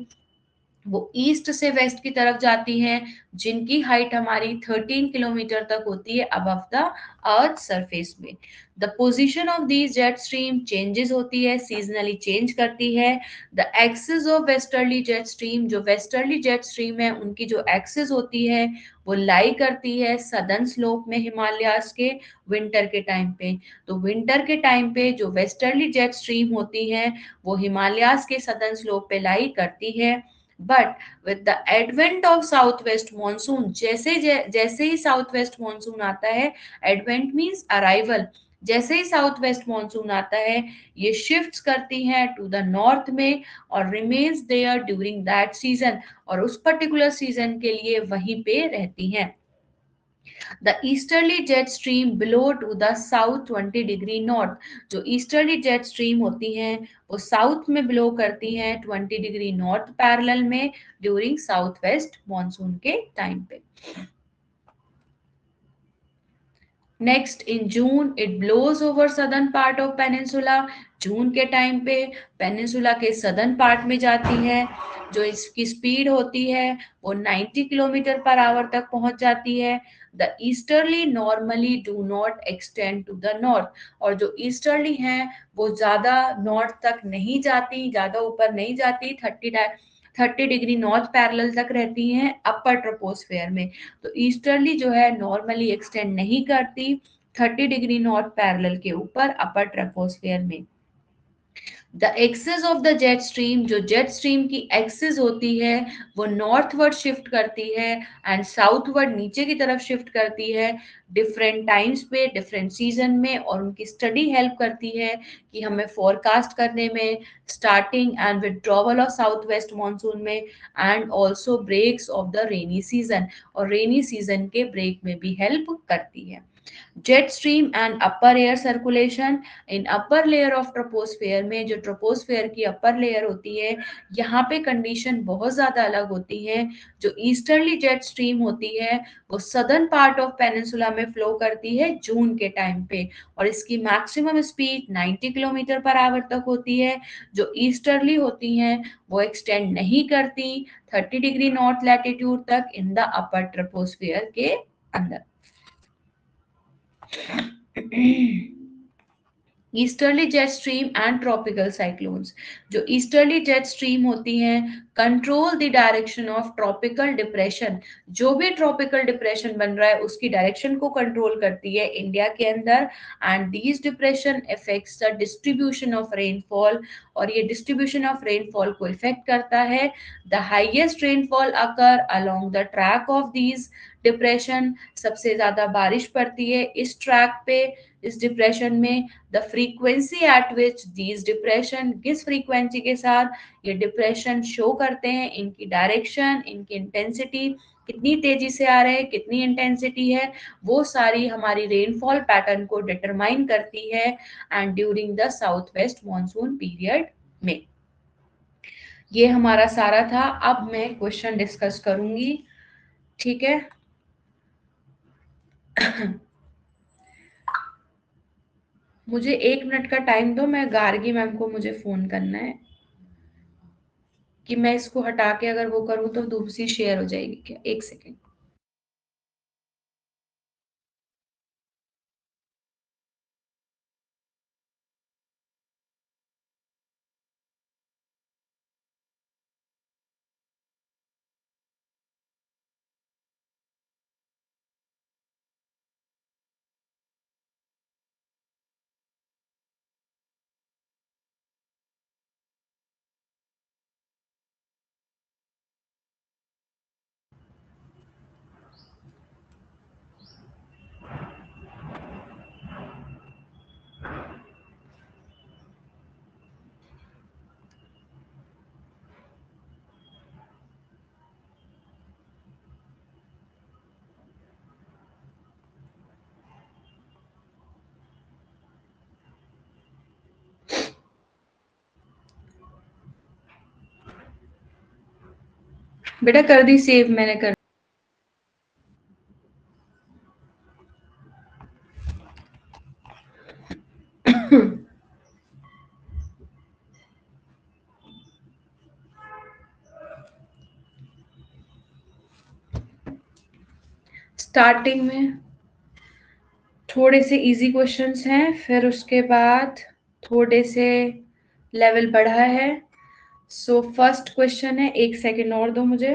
वो ईस्ट से वेस्ट की तरफ जाती हैं, जिनकी हाइट हमारी 13 किलोमीटर तक होती है अबव द अर्थ सरफेस में। The position of these jet stream changes होती है, सीजनली चेंज करती है। The axis of westerly jet stream, जो वेस्टर्ली जेट स्ट्रीम है उनकी जो एक्सिस होती है वो लाई करती है सदर्न स्लोप में हिमालयास के विंटर के टाइम पे। तो विंटर के टाइम पे जो वेस्टर्ली जेट स्ट्रीम होती है वो हिमालयास के सदर्न स्लोप पे लाई करती है। But with the advent of south west monsoon, जैसे ही साउथ वेस्ट मॉनसून आता है, एडवेंट मीन्स अराइवल, जैसे ही साउथ वेस्ट मॉनसून आता है ये शिफ्ट्स करती हैं टू द नॉर्थ में और remains there during that season, और उस पर्टिकुलर सीजन के लिए वहीं पे रहती हैं। The easterly jet stream below to the south 20 degree north. जो ईस्टर्ली जेट स्ट्रीम होती हैं वो साउथ में बिलो करती हैं 20 डिग्री नॉर्थ पैरेलल में ड्यूरिंग साउथ वेस्ट मॉनसून के टाइम पे। Next in June it blows over southern part of peninsula. जून के टाइम पे पेनिनसुला के सदर्न पार्ट में जाती है। जो इसकी स्पीड होती है वो 90 किलोमीटर पर आवर तक पहुंच जाती है। The easterly normally do not extend to the north. और जो ईस्टर्ली हैं वो ज्यादा नॉर्थ तक नहीं जाती, ज्यादा ऊपर नहीं जाती, 30 डिग्री नॉर्थ पैरेलल तक रहती हैं अपर ट्रोपोस्फेयर में। तो ईस्टर्ली जो है नॉर्मली एक्सटेंड नहीं करती 30 डिग्री नॉर्थ पैरेलल के ऊपर अपर ट्रोपोस्फेयर में। The axis of the jet stream, जो जेट स्ट्रीम की एक्सिस होती है वो नॉर्थवर्ड शिफ्ट करती है एंड साउथवर्ड नीचे की तरफ शिफ्ट करती है डिफरेंट टाइम्स पे, डिफरेंट सीजन में। और उनकी स्टडी हेल्प करती है कि हमें फोरकास्ट करने में, starting and withdrawal of south west monsoon में, and also breaks of the rainy season, और रेनी सीजन के ब्रेक में भी हेल्प करती है। Jet stream and upper air circulation in upper layer of troposphere में, जो ट्रोपोस्फेयर की अपर लेयर होती है यहाँ पे कंडीशन बहुत ज्यादा अलग होती है। जो ईस्टर्ली जेट स्ट्रीम होती है वो सदर्न पार्ट ऑफ पेनिनसुला में फ्लो करती है जून के टाइम पे, और इसकी maximum speed 90 kilometre per hour तक होती है। जो ईस्टर्ली होती हैं वो एक्सटेंड नहीं करती 30 डिग्री नॉर्थ लैटिट्यूड तक इन द अपर ट्रोपोस्फेयर के अंदर। Easterly jet stream and tropical cyclones. जो ईस्टर्ली जेट स्ट्रीम होती हैं control the direction of tropical depression. जो भी ट्रॉपिकल डिप्रेशन बन रहा है उसकी डायरेक्शन को कंट्रोल करती है इंडिया के अंदर, and these depression effects the distribution of rainfall, और ये डिस्ट्रीब्यूशन ऑफ रेनफॉल को इफेक्ट करता है। The highest rainfall occur along the track of these depression. सबसे ज्यादा बारिश पड़ती है इस ट्रैक पे, इस डिप्रेशन में। The frequency eight which these depression, किस फ्रीक्वेंसी के साथ ये डिप्रेशन शो करते हैं, इनकी डायरेक्शन, इनकी इंटेंसिटी, कितनी तेजी से आ रहे हैं, कितनी इंटेंसिटी है, वो सारी हमारी रेनफॉल पैटर्न को डिटरमाइन करती है and during the south west monsoon period में। ये हमारा सारा था। अब मैं क्वेश्चन डिस्कस करूंगी, ठीक है। मुझे 1 मिनट का टाइम दो, मैं गार्गी मैम को मुझे फोन करना है कि मैं इसको हटा के अगर वो करूँ तो दूसरी शेयर हो जाएगी क्या। 1 सेकेंड। बेटा कर दी सेव मैंने, कर स्टार्टिंग में थोड़े से इजी क्वेश्चंस हैं, फिर उसके बाद थोड़े से लेवल बढ़ा है। सो फर्स्ट क्वेश्चन है, 1 सेकेंड और दो मुझे।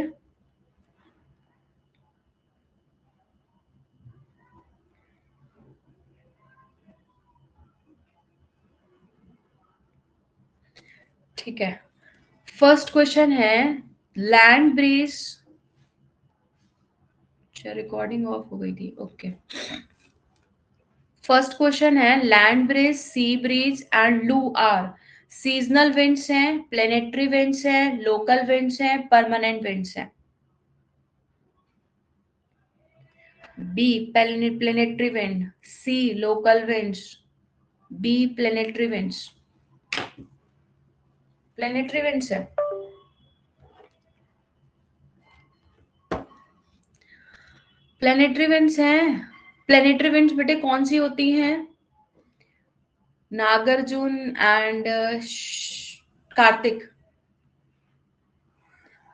ठीक है, फर्स्ट क्वेश्चन है लैंड ब्रीज। अच्छा रिकॉर्डिंग ऑफ हो गई थी, ओके। फर्स्ट क्वेश्चन है land breeze, sea breeze and loo are seasonal winds हैं, प्लेनेटरी विंड्स हैं, लोकल विंड्स हैं, परमानेंट विंड्स हैं। B planetary wind, C local winds, B planetary winds. Planetary winds है। प्लेनेटरी विंड्स हैं। प्लेनेटरी विंड्स बेटे कौन सी होती हैं? नागार्जुन एंड कार्तिक।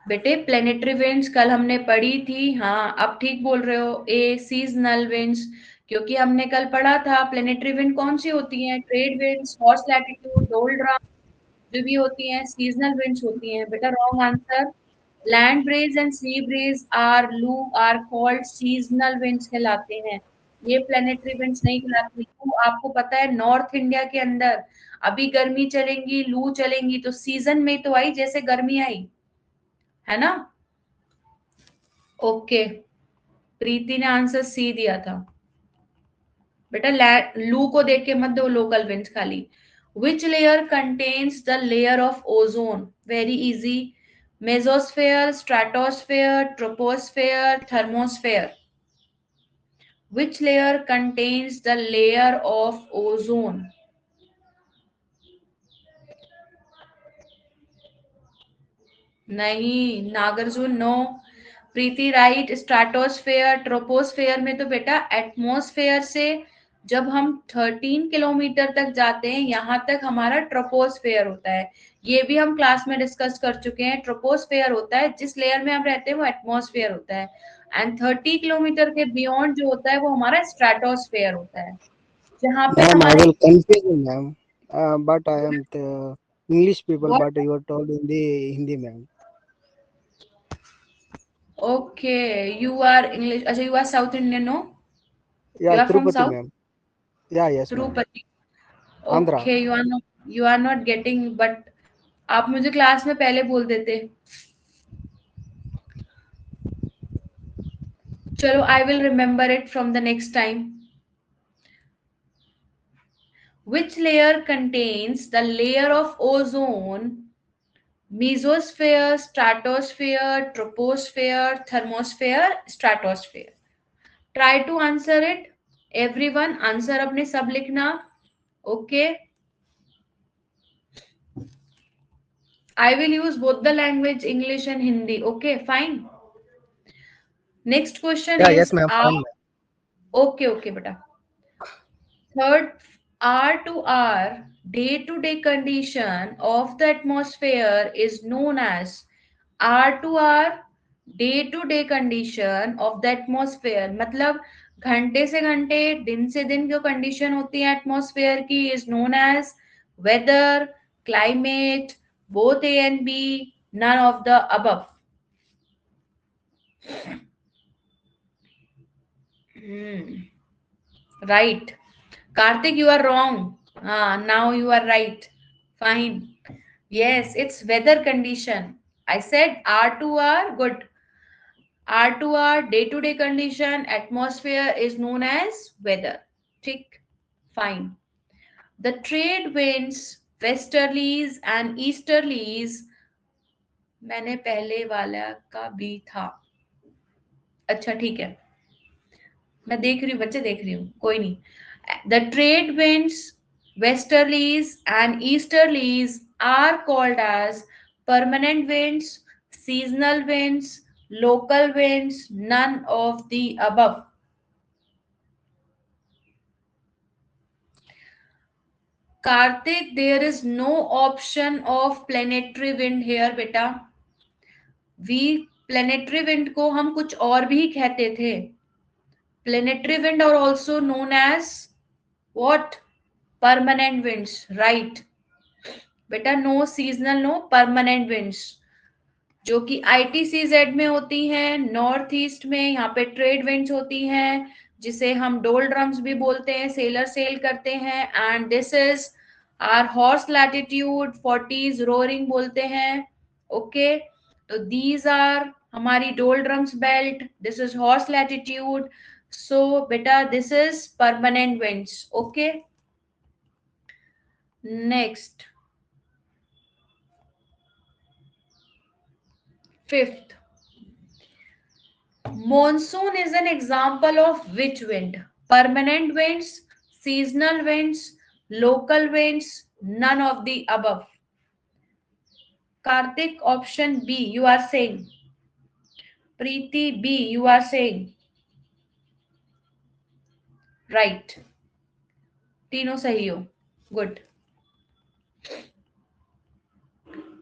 बेटे प्लेनेटरी विंड्स कल हमने पढ़ी थी, हाँ अब ठीक बोल रहे हो। ए सीजनल विंड्स, क्योंकि हमने कल पढ़ा था प्लेनेटरी विंड कौन सी होती हैं, trade winds, horse latitude, doldrum जो भी होती हैं सीजनल विंड्स होती हैं। बेटा wrong answer. Land breeze and sea breeze are loo are called seasonal winds कहलाते हैं, ये प्लेनेटरी विंड्स नहीं कहलाती। क्यों? आपको पता है नॉर्थ इंडिया के अंदर अभी गर्मी चलेंगी, लू चलेंगी, तो सीजन में तो आई जैसे गर्मी आई है ना। ओके, प्रीति ने आंसर सी दिया था। बेटा लू को देख के मत दो, लोकल विंड्स खाली। Which layer contains the layer of ozone? Very easy. Mesosphere, stratosphere, troposphere, thermosphere. Which layer contains the layer of ozone? नहीं, नागार्जुन नो। प्रीति राइट, स्ट्रेटोस्फेयर। ट्रोपोस्फेयर में तो बेटा एटमॉस्फेयर से जब हम 13 किलोमीटर तक जाते हैं यहां तक हमारा ट्रोपोस्फेयर होता है। ये भी हम क्लास में डिस्कस कर चुके हैं। ट्रोपोस्फेयर होता है जिस लेयर में हम रहते हैं, वो एटमॉस्फेयर होता है। एंड 30 किलोमीटर के बियॉन्ड जो होता है वो हमारा स्ट्रेटोस्फेयर होता है, जहाँ पे मैम आई हमारे will confuse ma'am. But I am the English people, What? but you are told in the Hindi, ma'am. Okay, you are English. अच्छा, you are South Indian, no? You Yeah, are from Tirupati, South? ma'am. Yeah, yes, ma'am. Tirupati. Andhra. Okay, you are not getting, but आप मुझे class में पहले बोल देते. चलो, I will remember it from the next time. Which layer contains the layer of ozone? Mesosphere, stratosphere, troposphere, thermosphere, stratosphere. Try to answer it. Everyone, answer अपने सब लिखना. Okay. I will use both the language, English and Hindi. Okay, fine. Next question Yeah, yes, is ma'am. R. Fine, ma'am. Okay, okay, beta. Third, R to R, day-to-day condition of the atmosphere is known as R to R, day-to-day condition of the atmosphere. मतलब घंटे से घंटे, दिन से दिन जो condition होती है एटमॉस्फेयर की is known as weather, climate, both A and B, none of the above. Right. Karthik, you are wrong. Now you are right. Fine. Yes, it's weather condition. I said R to R, good. R to R, day to day condition, atmosphere is known as weather. Tick. Fine. The trade winds, westerlies and easterlies, मैंने पहले वाला का भी था. अच्छा ठीक है, मैं देख रही हूँ बच्चे, देख रही हूँ, कोई नहीं. The trade winds, westerlies and easterlies are called as permanent winds, seasonal winds, local winds, none of the above. Karthik, there is no option of planetary wind here बेटा. We planetary wind को हम कुछ और भी कहते थे. Planetary wind are also known as what? Permanent winds, right? बेटा no seasonal, no permanent winds, जो कि आईटीसीजेड में होती हैं, नॉर्थ ईस्ट में. यहाँ पे ट्रेड विंड्स होती हैं, जिसे हम डोल ड्रम्स भी बोलते हैं, सेलर सेल करते हैं. And this is are horse latitude, 40s roaring बोलते हैं. ओके, तो दीज आर हमारी doldrums belt, this is horse latitude. So बेटा this is permanent winds. Okay, next, fifth, monsoon is an example of which wind? Permanent winds, seasonal winds, local winds, none of the above. Karthik, option B, you are saying. Preeti, B, you are saying. Right. तीनों सही हो. Good.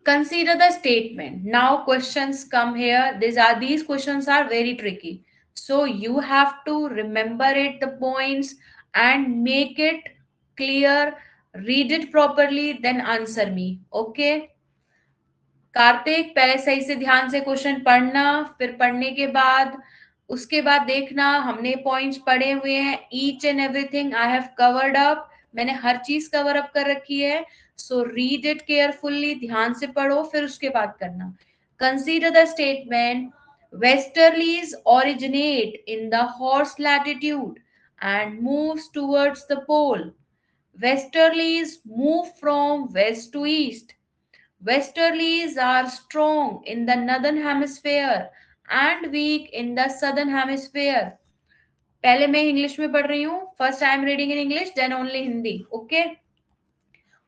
Consider the statement. Now questions come here. These questions are very tricky. So you have to remember it, the points, and make it clear. Read it properly, then answer me. Okay? Kartik, पहले सही से ध्यान से question पढ़ना, फिर पढ़ने के बाद उसके बाद देखना हमने पॉइंट्स पढ़े हुए हैं. Each and everything I have covered up. मैंने हर चीज कवर अप कर रखी है. सो रीड इट केयरफुली, ध्यान से पढ़ो, फिर उसके बाद करना. Consider the statement. Westerlies originate in the horse latitude and moves towards the pole. Westerlies move from west to east. Westerlies are strong in the northern hemisphere and weak in the southern hemisphere. पहले मैं English में पढ़ रही हूँ. First I am reading in English, then only Hindi. Okay,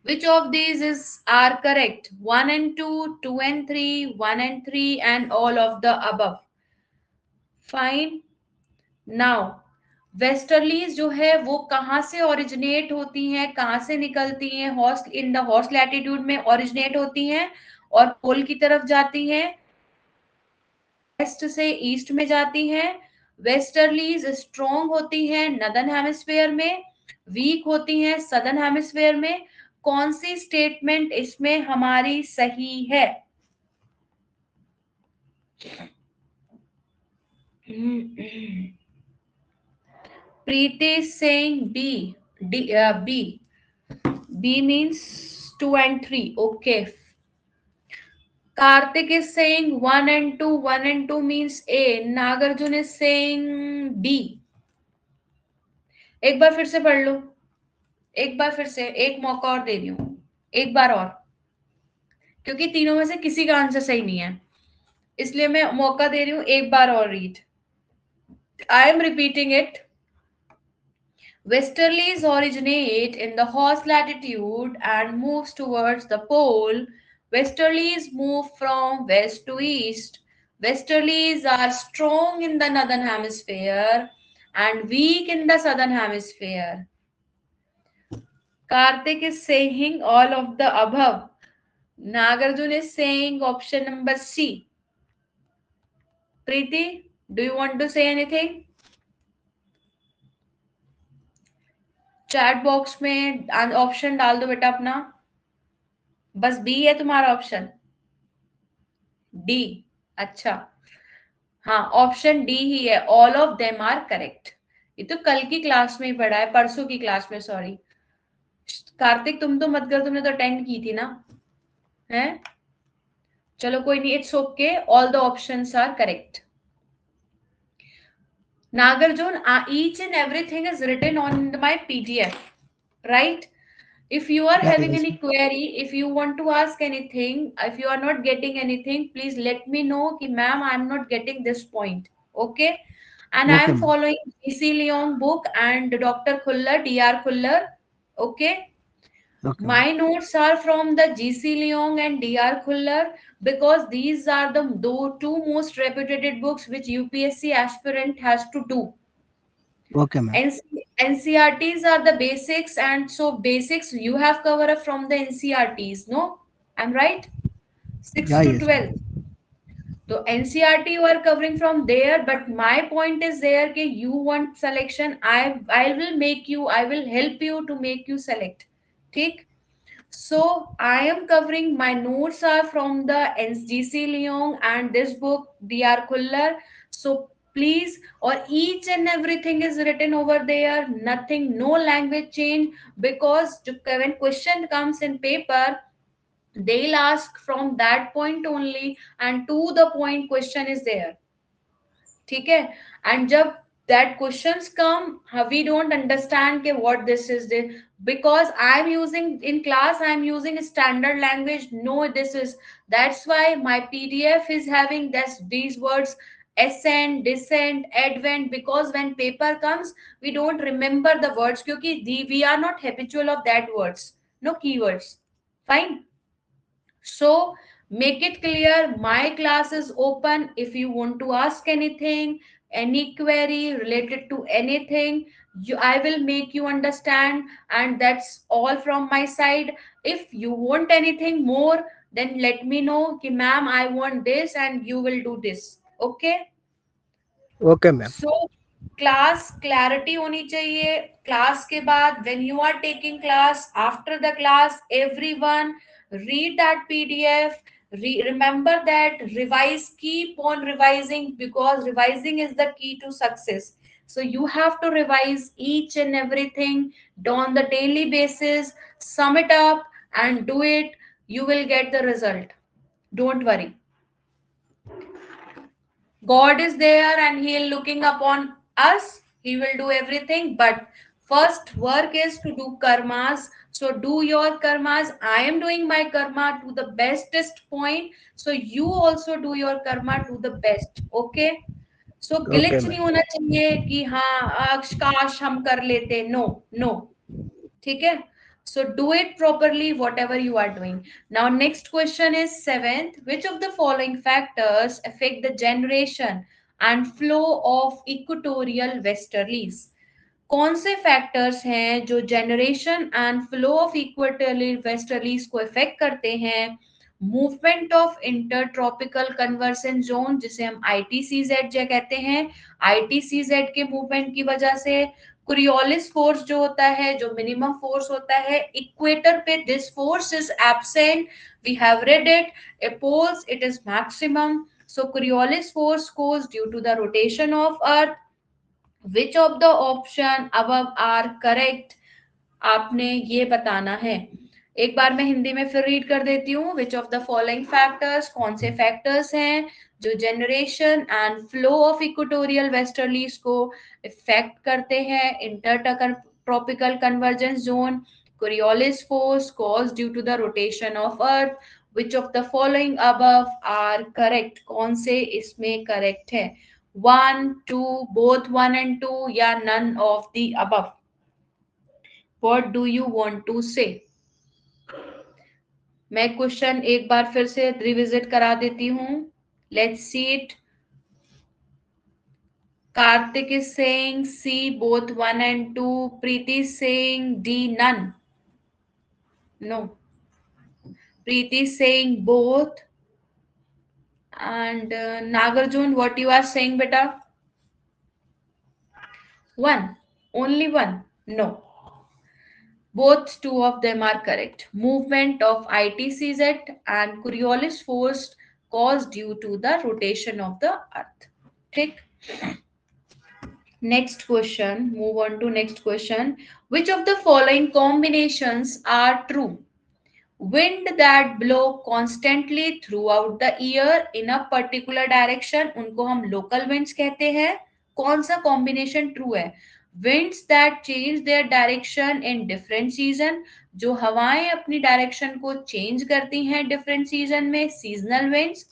which of these is are correct? 1 and 2, 2 and 3, 1 and 3, and all of the above. Fine. Now westerlies जो है वो कहाँ से ओरिजिनेट होती हैं, कहाँ से निकलती हैं? Horse in the horse latitude में ओरिजिनेट होती हैं और पोल की तरफ जाती हैं, वेस्ट से ईस्ट में जाती हैं. वेस्टर्लीज स्ट्रॉन्ग होती हैं नदर्न हेमिस्फेयर में, वीक होती हैं सदर्न हेमिस्फेयर में. कौन सी स्टेटमेंट इसमें हमारी सही है? Preeti is saying B. B. B means 2 and 3. Okay. Karthik is saying 1 and 2. 1 and 2 means A. Nagarjun is saying B. एक बार फिर से पढ़ लो, एक बार फिर से, एक मौका और दे रही हूं, एक बार और, क्योंकि तीनों में से किसी का आंसर सही नहीं है, इसलिए मैं मौका दे रही हूं, एक बार और read. I am repeating it. Westerlies originate in the horse latitude and moves towards the pole. Westerlies move from west to east. Westerlies are strong in the northern hemisphere and weak in the southern hemisphere. Karthik is saying all of the above. Nagarjun is saying option number C. Preeti, do you want to say anything? Chat box में option डाल दो बेटा अपना. बस B है तुम्हारा option? D. अच्छा, हाँ, ऑप्शन डी ही है. All of them are correct. ये तो कल की क्लास में ही पढ़ा है, परसों की क्लास में, सॉरी. कार्तिक तुम तो मत कर, तुमने तो अटेंड की थी ना, है? चलो कोई नहीं, it's okay. All the options are correct. Nagarjun, each and everything is written on my PDF, right? If you are having any query, if you want to ask anything, if you are not getting anything, please let me know कि ma'am I am not getting this point, okay? And I am following GC Leong book and Dr. Khullar, DR Khullar, okay? My notes are from the GC Leong and DR Khullar because these are the two most reputed books which UPSC aspirant has to do. Okay, ma'am. NCRTs are the basics, and so basics you have covered up from the NCRTs, no? I'm right? 6 to 12. So NCRT you are covering from there, but my point is there that you want selection. I will make you, I will help you to make you select. ठीक? So I am covering, my notes are from the GC Leong and this book DR Khullar. So please, or each and everything is written over there, nothing, no language change, because when question comes in paper, they'll ask from that point only and to the point question is there. ठीक है? And जब that questions come, we don't understand ke what this is this, because I'm using in class, I'm using standard language. No, this is, that's why my PDF is having this, these words ascent, descent, advent, because when paper comes we don't remember the words क्योंकि we are not habitual of that words, no keywords. Fine. So make it clear, my class is open. If you want to ask anything, any query related to anything, I will make you understand, and that's all from my side. If you want anything more, then let me know ki ma'am I want this and you will do this. Okay? Okay, ma'am. So class clarity honi chahiye. Class ke baad, when you are taking class, after the class, everyone read that PDF. Remember that, revise, keep on revising, because revising is the key to success. So you have to revise each and everything on the daily basis, sum it up and do it. You will get the result, don't worry. God is there and he is looking upon us. He will do everything. But first work is to do karmas. So do your karmas. I am doing my karma to the bestest point. So you also do your karma to the best. Okay? So glitch नहीं होना चाहिए कि हाँ काश हम कर लेते. No, no. ठीक है? So do it properly, whatever you are doing. Now, next question is 7th. Which of the following factors affect the generation and flow of equatorial westerlies? कौन से फैक्टर्स हैं जो generation and flow of equatorial westerlies को effect करते हैं? Movement of intertropical convergence zone, जिसे हम ITCZ कहते हैं, ITCZ के मूवमेंट की वजह से, कोरियोलिस फोर्स जो होता है, जो मिनिमम फोर्स होता है इक्वेटर पे, this force is absent, we have read it. A poles it is maximum. So Coriolis force goes due to the rotation of earth. Which of the option above are correct? आपने ये बताना है. एक बार मैं हिंदी में फिर read कर देती हूँ. Which of the following factors, कौन से फैक्टर्स हैं जो generation and flow of equatorial westerlies को इफेक्ट करते हैं. Inter tropical convergence zone, Coriolis force cause due to the rotation of earth. Which of the following above are correct, कौन से इसमें करेक्ट है. 1, 2, बोथ 1 and 2 या none of the above. What do you want to say? मैं question एक बार फिर से revisit करा देती हूँ. Let's see it. Karthik is saying C, both 1 and 2. Preeti is saying D, none. No. Preeti is saying both. And Nagarjun, what you are saying, beta? 1. Only 1. No. Both two of them are correct. Movement of ITCZ and Coriolis force caused due to the rotation of the earth. ठीक. Next question. Move on to next question. Which of the following combinations are true? Wind that blow constantly throughout the year in a particular direction, उनको हम local winds कहते हैं. कौन सा combination true है? Winds that change their direction in different season, जो हवाएं अपनी direction को change करती हैं different season में, seasonal winds.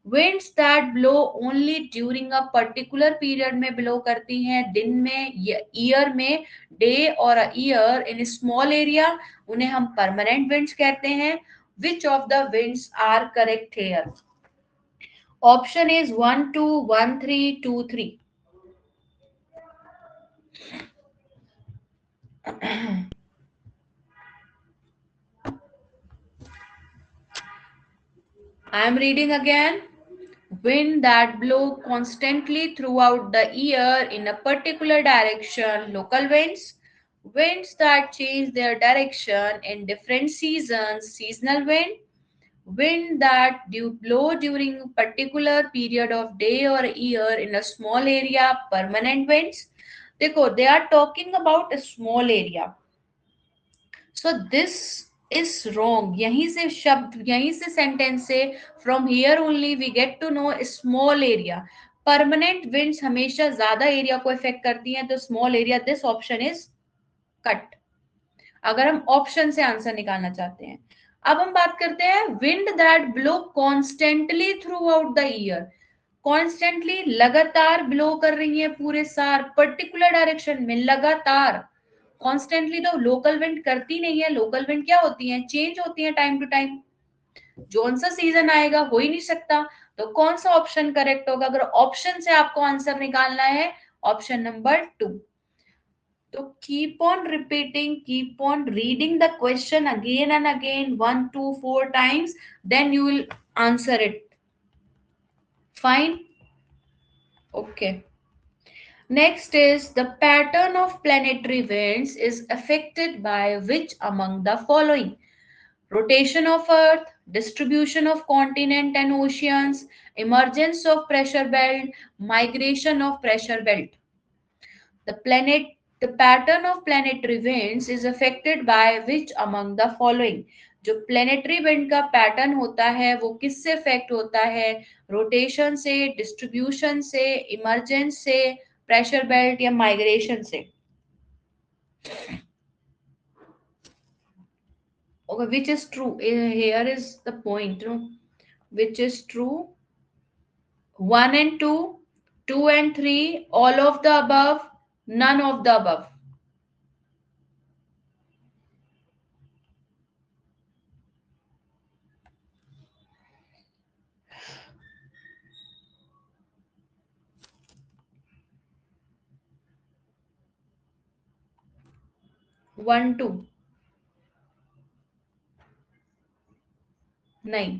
Winds that blow only during a particular period में blow करती हैं, दिन में, year में, day और year in a small area, उन्हें हम permanent winds कहते हैं. Which of the winds are correct here? Option is 1, 2, 1, 3, 2, 3. I am reading again. Wind that blow constantly throughout the year in a particular direction, local winds. Winds that change their direction in different seasons, seasonal wind. Wind that blow during a particular period of day or year in a small area, permanent winds. देखो, they are talking about a small area. So this is wrong. यहीं से शब्द, यहीं से sentence से, from here only we get to know a small area. Permanent winds हमेशा ज्यादा area को इफेक्ट करती हैं, तो small area, this option is cut. अगर हम ऑप्शन से आंसर निकालना चाहते हैं. अब हम बात करते हैं wind that blow constantly through out the year. Constantly, लगातार ब्लो कर रही है पूरे साल, पर्टिकुलर डायरेक्शन में लगातार. कॉन्स्टेंटली तो लोकल विंड करती नहीं है. लोकल विंड क्या होती है? चेंज होती है टाइम टू टाइम. जोन सा सीजन आएगा हो ही नहीं सकता. तो कौन सा ऑप्शन करेक्ट होगा अगर ऑप्शन से आपको आंसर निकालना है? Option number 2. तो keep on repeating, keep on reading the question again and again 1, 2, 4 times, then you will answer it. Fine. Okay. Next is the pattern of planetary winds is affected by which among the following? Rotation of Earth, distribution of continent and oceans, emergence of pressure belt, migration of pressure belt. The pattern of planetary winds is affected by which among the following? जो planetary wind का pattern होता है वो किससे effect होता है? Rotation से, distribution से, इमरजेंस से, प्रेशर बेल्ट या माइग्रेशन से. Okay, which is true? Here is the point, no? Which is true? 1 and 2, 2 and 3, all of the above, none of the above. One two नहीं,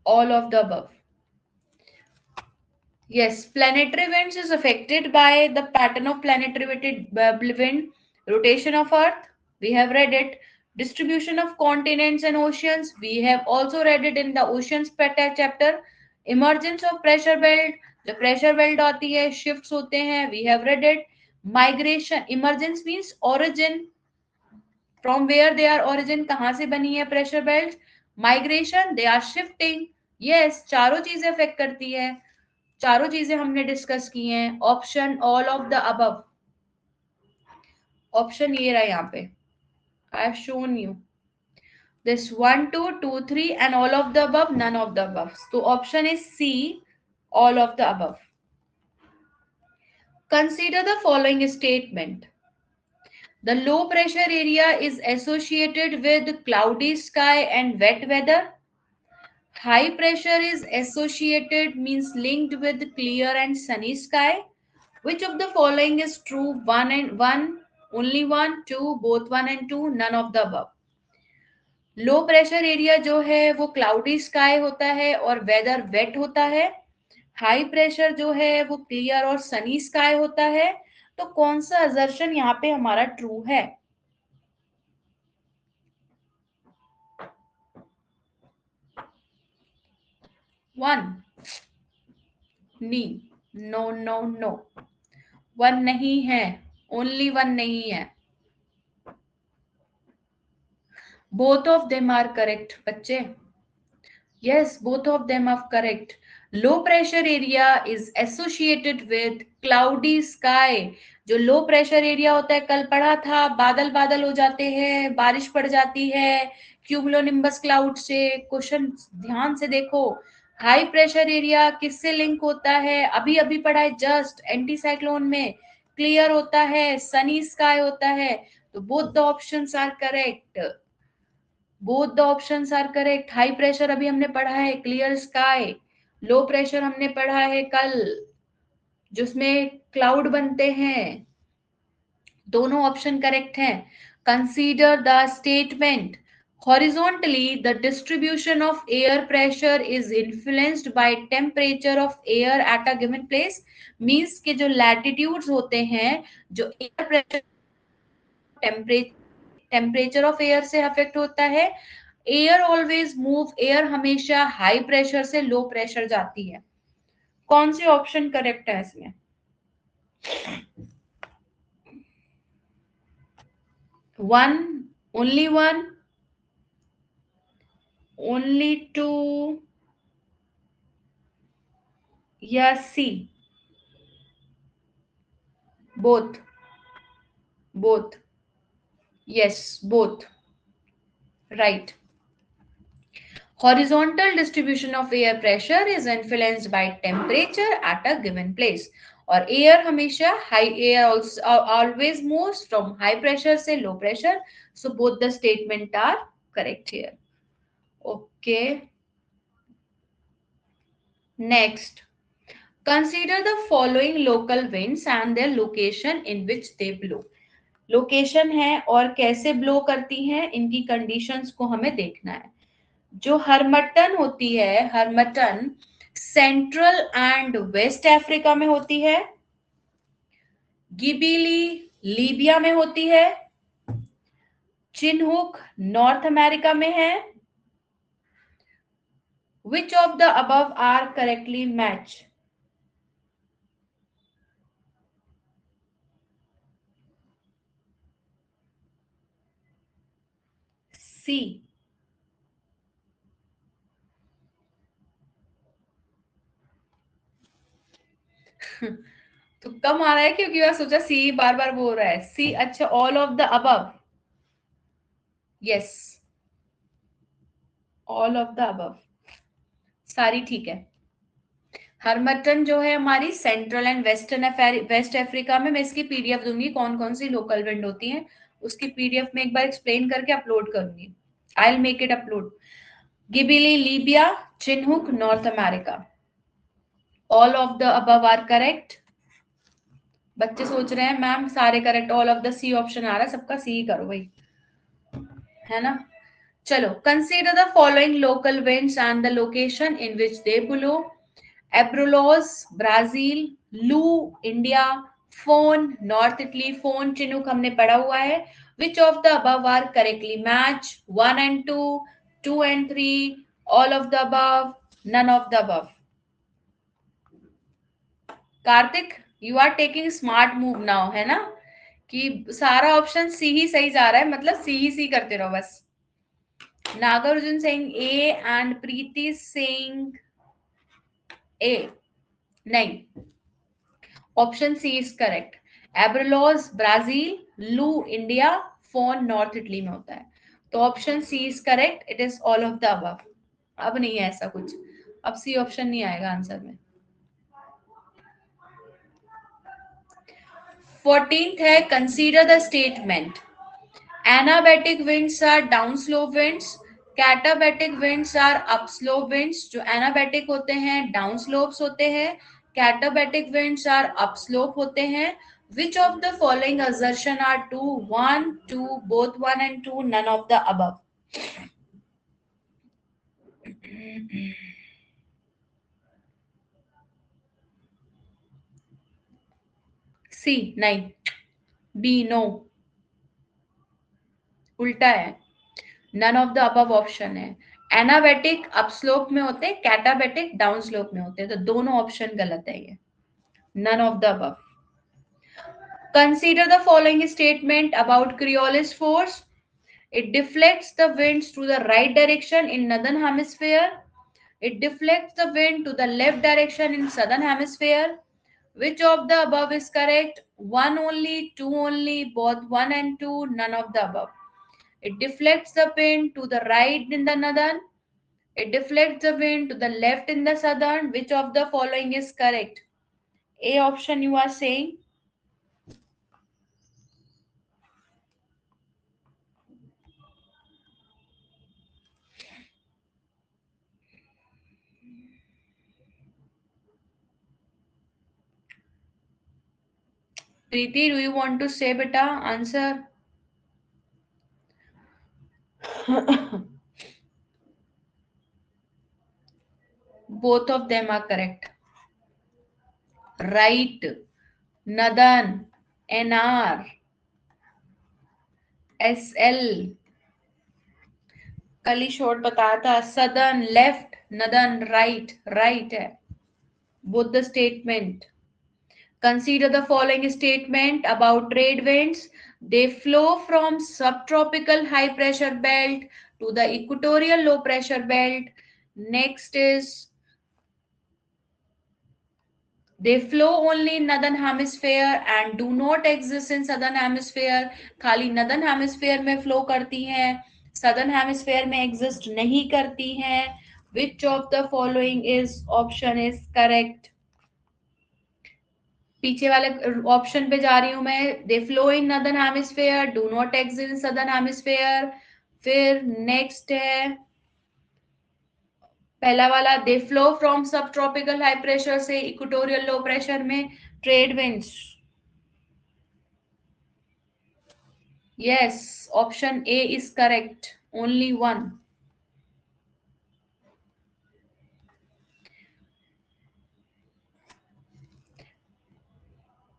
all of the above. Yes, planetary winds is affected by the pattern of planetary wind, rotation of Earth. We have read it. Distribution of continents and oceans. We have also read it in the oceans chapter. Emergence of pressure belt. जो pressure belt आती है, shifts होते हैं. We have read it. Migration. Emergence means origin. From where they are origin, कहाँ से बनी है pressure belt. Migration. They are shifting. Yes, चारों चीजें affect करती है. चारों चीजें हमने डिस्कस की हैं. Option all of the above. Option ये रहा यहाँ पे. I have shown you this 1 2 2 3 and all of the above, none of the above. तो option is C, all of the above. Consider the following statement. The low pressure area is associated with cloudy sky and wet weather. High pressure is associated, means linked with clear and sunny sky. Which of the following is true? One and one, only one, two, both one and two, none of the above. Low pressure area जो है वो cloudy sky होता है और weather wait होता है. High pressure जो है वो क्लियर और सनी स्काई होता है. तो कौन सा असर्शन यहाँ पे हमारा ट्रू है? वन. नी. No no no. वन नहीं है. ओनली वन नहीं है. Both of them are correct बच्चे. Yes, both of them are correct. Low pressure area is associated with cloudy sky. जो लो प्रेशर एरिया होता है, कल पढ़ा था, बादल बादल हो जाते हैं, बारिश पड़ जाती है क्यूमुलोनिम्बस क्लाउड से. क्वेश्चन ध्यान से देखो. हाई प्रेशर एरिया किससे लिंक होता है? अभी अभी पढ़ा है जस्ट, एंटी साइक्लोन में. क्लियर होता है, सनी स्काई होता है. तो both the options are correct. Both the options are correct. High pressure अभी हमने पढ़ा है, क्लियर स्काई. लो प्रेशर हमने पढ़ा है कल, जिसमें क्लाउड बनते हैं. दोनों ऑप्शन करेक्ट हैं. Consider the statement. horizontally the distribution of air pressure is influenced by temperature of air at a given place. means के जो latitudes होते हैं, जो air pressure temperature of air से अफेक्ट होता है. Air always move. एयर हमेशा high pressure से लो प्रेशर जाती है. कौन सी ऑप्शन करेक्ट है इसमें? One, only one, only two या C? Both. Both. Yes, both. Right. Horizontal distribution of air pressure is influenced by temperature at a given place. और air हमेशा high, air always moves from high pressure से low pressure. So both the statement are correct here. Okay. Next, consider the following local winds and their location in which they blow. Location है और कैसे blow करती हैं, इनकी conditions को हमें देखना है. जो हरमटन होती है, harmattan central and west Africa में होती है. गिबीली लीबिया में होती है. चिन्हुक नॉर्थ अमेरिका में है. Which of the above are correctly matched? C. तो कम आ रहा है क्योंकि मैं सोचा सी बार बार बोल रहा है. सी. अच्छा, all of the above. Yes, all of the above सारी ठीक है. हरमटन जो है हमारी सेंट्रल एंड वेस्ट अफ्रीका में. मैं इसकी पीडीएफ दूंगी, कौन कौन सी लोकल विंड होती हैं उसकी पीडीएफ में एक बार एक्सप्लेन करके अपलोड करूंगी. I will make it upload. Ghibli Libya, chinook North America. All of the above are correct. बच्चे सोच रहे हैं मैम सारे correct, all of the C option आ रहा है, सबका सी करो भाई, है ना. चलो, consider the following local winds and the location in which they blow. Abrolhos Brazil, loo India, foehn North Italy, foehn chinook हमने पढ़ा हुआ है. Which of the above are correctly match? 1 and 2, 2 and 3, all of the above, none of the above. Kartik, you are taking smart move now, है ना, कि सारा option C ही सही जा रहा है, मतलब सी ही सी करते रहो बस. Nagarjun saying A and Preeti saying A. नहीं, option C is correct. Abrolhos Brazil, loo India, foehn North Italy में होता है. तो option C is correct. It is all of the above. अब नहीं है ऐसा कुछ, अब सी ऑप्शन नहीं आएगा आंसर में. 14th है consider the statement. Anabatic winds are down slope winds, katabatic winds are up slope winds. जो एनाबैटिक होते हैं डाउन स्लोप्स होते हैं, katabatic winds are up slope होते हैं. Which of the following assertion are true? 1, 2, both 1 and 2, none of the above. C नहीं, B no, उल्टा है. None of the above option है. एनाबैटिक अप स्लोप में होते हैं, कैटाबैटिक डाउन स्लोप में होते हैं. तो दोनों ऑप्शन गलत है ये. None of the above. Consider the following statement about Coriolis force. It deflects the winds to the right direction in northern hemisphere. It deflects the wind to the left direction in southern hemisphere. Which of the above is correct? 1 only, 2 only, both 1 and 2, none of the above. It deflects the wind to the right in the northern. It deflects the wind to the left in the southern. Which of the following is correct? A option you are saying. Preeti, do you want to say beta answer? Both of them are correct. Right, Nadan, NR, SL. कल ही short बताया था. Southern left, northern right. Right है both the statement. Consider the following statement about trade winds. They flow from subtropical high pressure belt to the equatorial low pressure belt. Next is they flow only in northern hemisphere and do not exist in southern hemisphere. खाली northern hemisphere में flow करती हैं, southern hemisphere में exist नहीं करती हैं. Which of the following is option is correct? पीछे वाले ऑप्शन पे जा रही हूं मैं. They flow in northern hemisphere, do not exist in southern hemisphere. फिर नेक्स्ट है पहला वाला, they flow from sub tropical high pressure से इक्वेटोरियल लो प्रेशर में trade winds. Yes, option A is correct. Only one.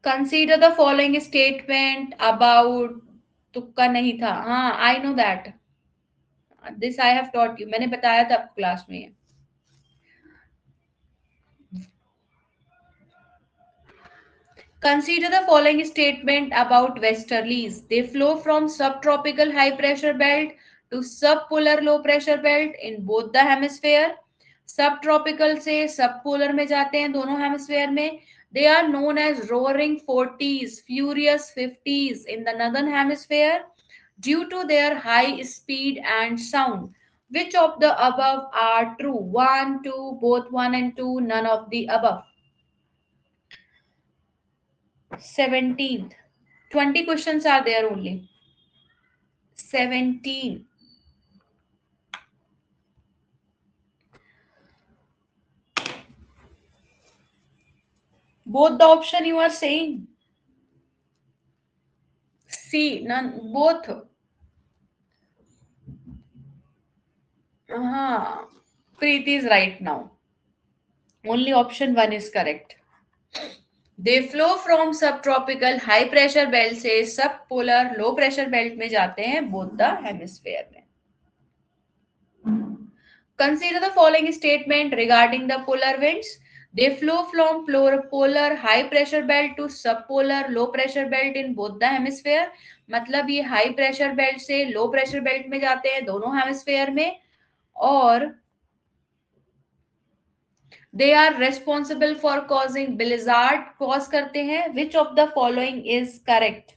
Consider the following statement about. तुक्का नहीं था. हाँ, I know that. This I have taught you. मैंने बताया था आपको क्लास में. Consider the following statement about westerlies. They flow from subtropical high pressure belt to subpolar low pressure belt in both the hemisphere. Subtropical से subpolar में जाते हैं दोनों hemisphere में. They are known as roaring 40s, furious 50s in the northern hemisphere due to their high speed and sound. Which of the above are true? 1, 2, both 1 and 2, none of the above. 17th. 20 questions are there only. 17. Both the option you are saying. C, none, both. Preeti is right now. Only option 1 is correct. They flow from subtropical high pressure belt से subpolar low pressure belt में जाते हैं both the hemisphere में. Consider the following statement regarding the polar winds. They flow from polar high pressure belt to subpolar low pressure belt in both the hemisphere. मतलब ये high pressure belt से low pressure belt में जाते हैं दोनों hemisphere में, और they are responsible for causing blizzard, cause करते हैं. Which of the following is correct?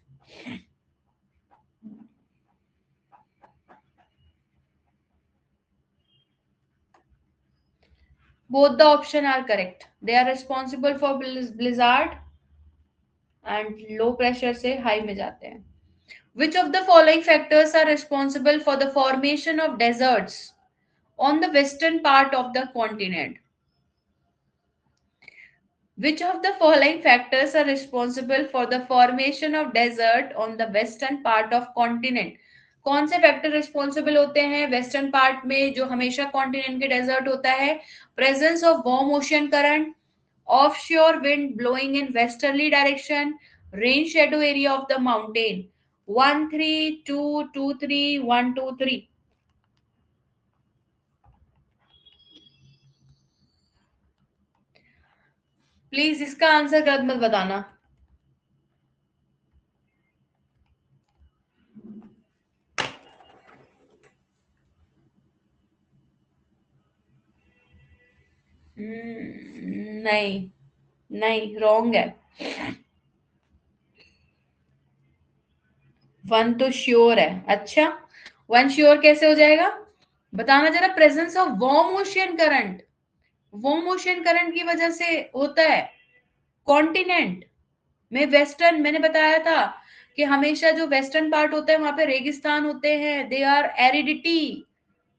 Both the option are correct. They are responsible for blizzard and low pressure से high में जाते हैं. Which of the following factors are responsible for the formation of deserts on the western part of the continent? Which of the following factors are responsible for the formation of desert on the western part of continent? कौन से factor responsible होते हैं western part में जो हमेशा continent के desert होता है? Presence of warm ocean current, offshore wind blowing in westerly direction, rain shadow area of the mountain. 1 3 2 2 3 1 2 3. Please इसका आंसर गलत मत बताना. नहीं नहीं, रॉन्ग है. 1 तो श्योर है. अच्छा, 1 श्योर कैसे हो जाएगा बताना जरा. Presence of warm ocean current, warm ocean current की वजह से होता है कॉन्टिनेंट में. वेस्टर्न मैंने बताया था कि हमेशा जो वेस्टर्न पार्ट होता है वहां पे रेगिस्तान होते हैं. दे आर एरिडिटी,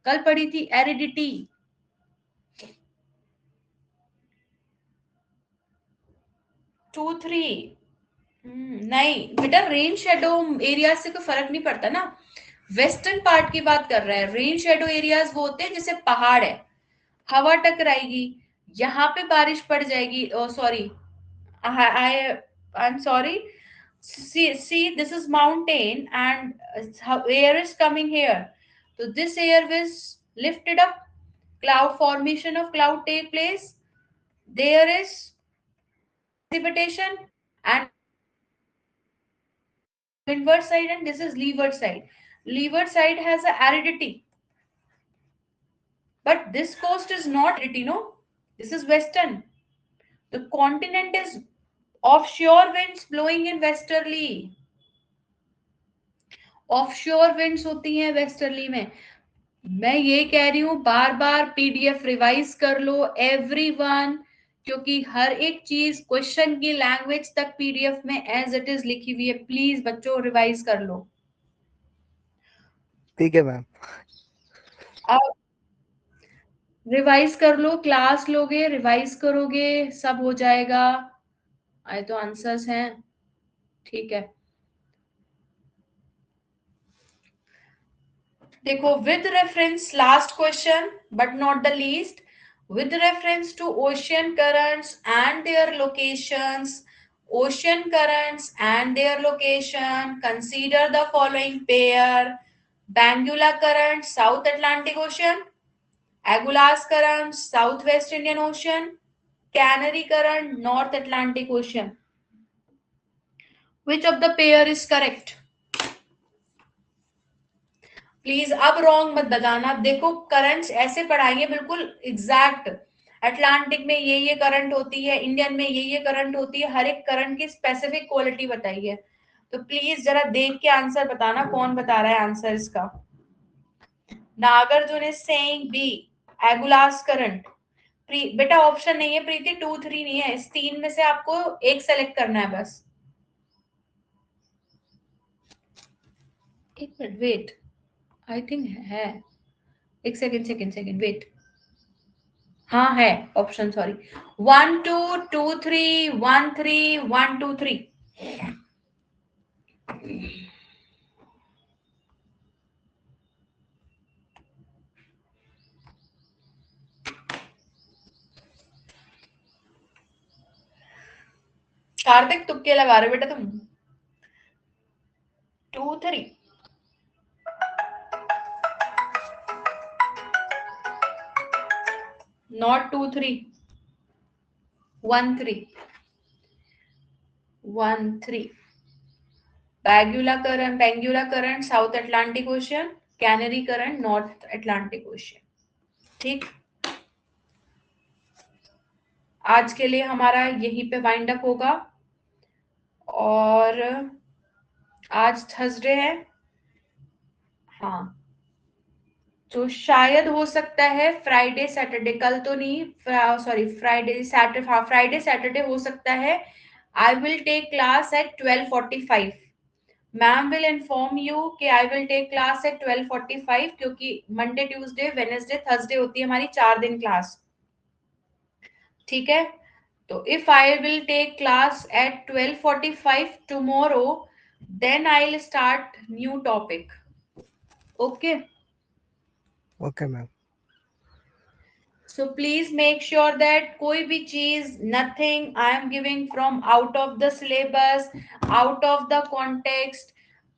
कल पढ़ी थी एरिडिटी. 2 3. नहीं बेटा, रेन शेडो एरिया से कोई फर्क नहीं पड़ता ना. वेस्टर्न पार्ट की बात कर रहा है. रेन शेडो एरियाज वो होते हैं जैसे पहाड़ है, हवा टकराएगी, यहाँ पे बारिश पड़ जाएगी. Sorry, I'm sorry. See, this is mountain and air is coming here. So this air is lifted up. Cloud formation of cloud take place. There is precipitation and windward side, and this is leeward side. Leeward side has a aridity, but this coast is not aridity. No, this is western. The continent is offshore winds blowing in westerly. Offshore winds होती हैं westerly में. मैं ये कह रही हूं बार बार PDF revise कर लो everyone, क्योंकि हर एक चीज क्वेश्चन की लैंग्वेज तक पीडीएफ में एज इट इज लिखी हुई है. प्लीज बच्चों रिवाइज कर लो. ठीक है मैम. अब रिवाइज कर लो, क्लास लोगे, रिवाइज करोगे, सब हो जाएगा. आए तो आंसर्स हैं. ठीक है, देखो. With reference, last question but not the least. With reference to ocean currents and their locations, consider the following pair. Bangula current, South Atlantic Ocean. Agulhas current, Southwest Indian Ocean. Canary current, North Atlantic Ocean. Which of the pair is correct? Please अब wrong मत बताना. अब देखो, currents ऐसे पढ़ाइए बिल्कुल exact. Atlantic में ये करंट होती है, इंडियन में ये करंट होती है. हर एक करंट की स्पेसिफिक क्वालिटी बताइए. तो प्लीज जरा देख के आंसर बताना कौन बता रहा है आंसर इसका. Nagarjun is saying B, Agulhas current. बेटा ऑप्शन नहीं है प्रीति, 2 3 नहीं है. इस 3 में से आपको एक सेलेक्ट करना है बस. एक मिनट वेट, आई थिंक है. एक सेकेंड वेट. हाँ है ऑप्शन, सॉरी. 1 2 2 3 1 3 1 2 3. कार्तिक तुक्के लगा रहे हो बेटा तुम। 2 3 not 2 3 1 3 1 3 Benguela current South Atlantic Ocean, Canary current North Atlantic Ocean. ठीक, आज के लिए हमारा यहीं पे वाइंड अप होगा। और आज थर्सडे है, हाँ, तो शायद हो सकता है फ्राइडे सैटरडे, कल तो नहीं, सॉरी फ्राइडे सैटरडे, हाँ फ्राइडे सैटरडे हो सकता है। I will take class at 12:45। Ma'am will inform you कि I will take class at 12:45, क्योंकि मंडे ट्यूसडे वेनेसडे थर्सडे होती है हमारी 4 दिन क्लास। ठीक है, तो if I will take class at 12:45 tomorrow, then I will start new topic. Okay, okay ma'am. so please make sure that कोई भी चीज, nothing I am giving from out of the syllabus, out of the context,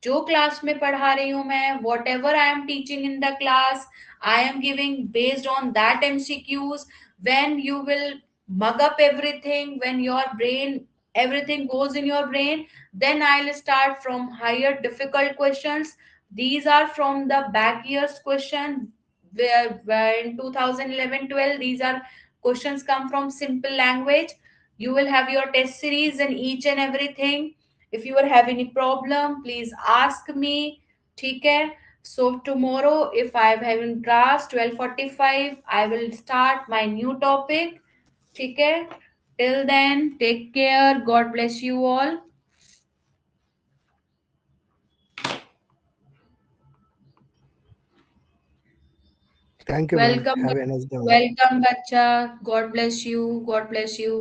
जो class में पढ़ा रही हूं मैं, whatever I am teaching in the class, I am giving based on that MCQs. When you will mug up everything, when your brain, everything goes in your brain, then I'll start from higher difficult questions. These are from the back years question, where in 2011-12 these are questions come from simple language. You will have your test series and each and everything. If you are having any problem, please ask me. ठीक है, so tomorrow if I have in class 12:45 I will start my new topic. ठीक है, till then take care, God bless you all. Thank you ma'am, Welcome, have a nice day. welcome बच्चा, God bless you, God bless you.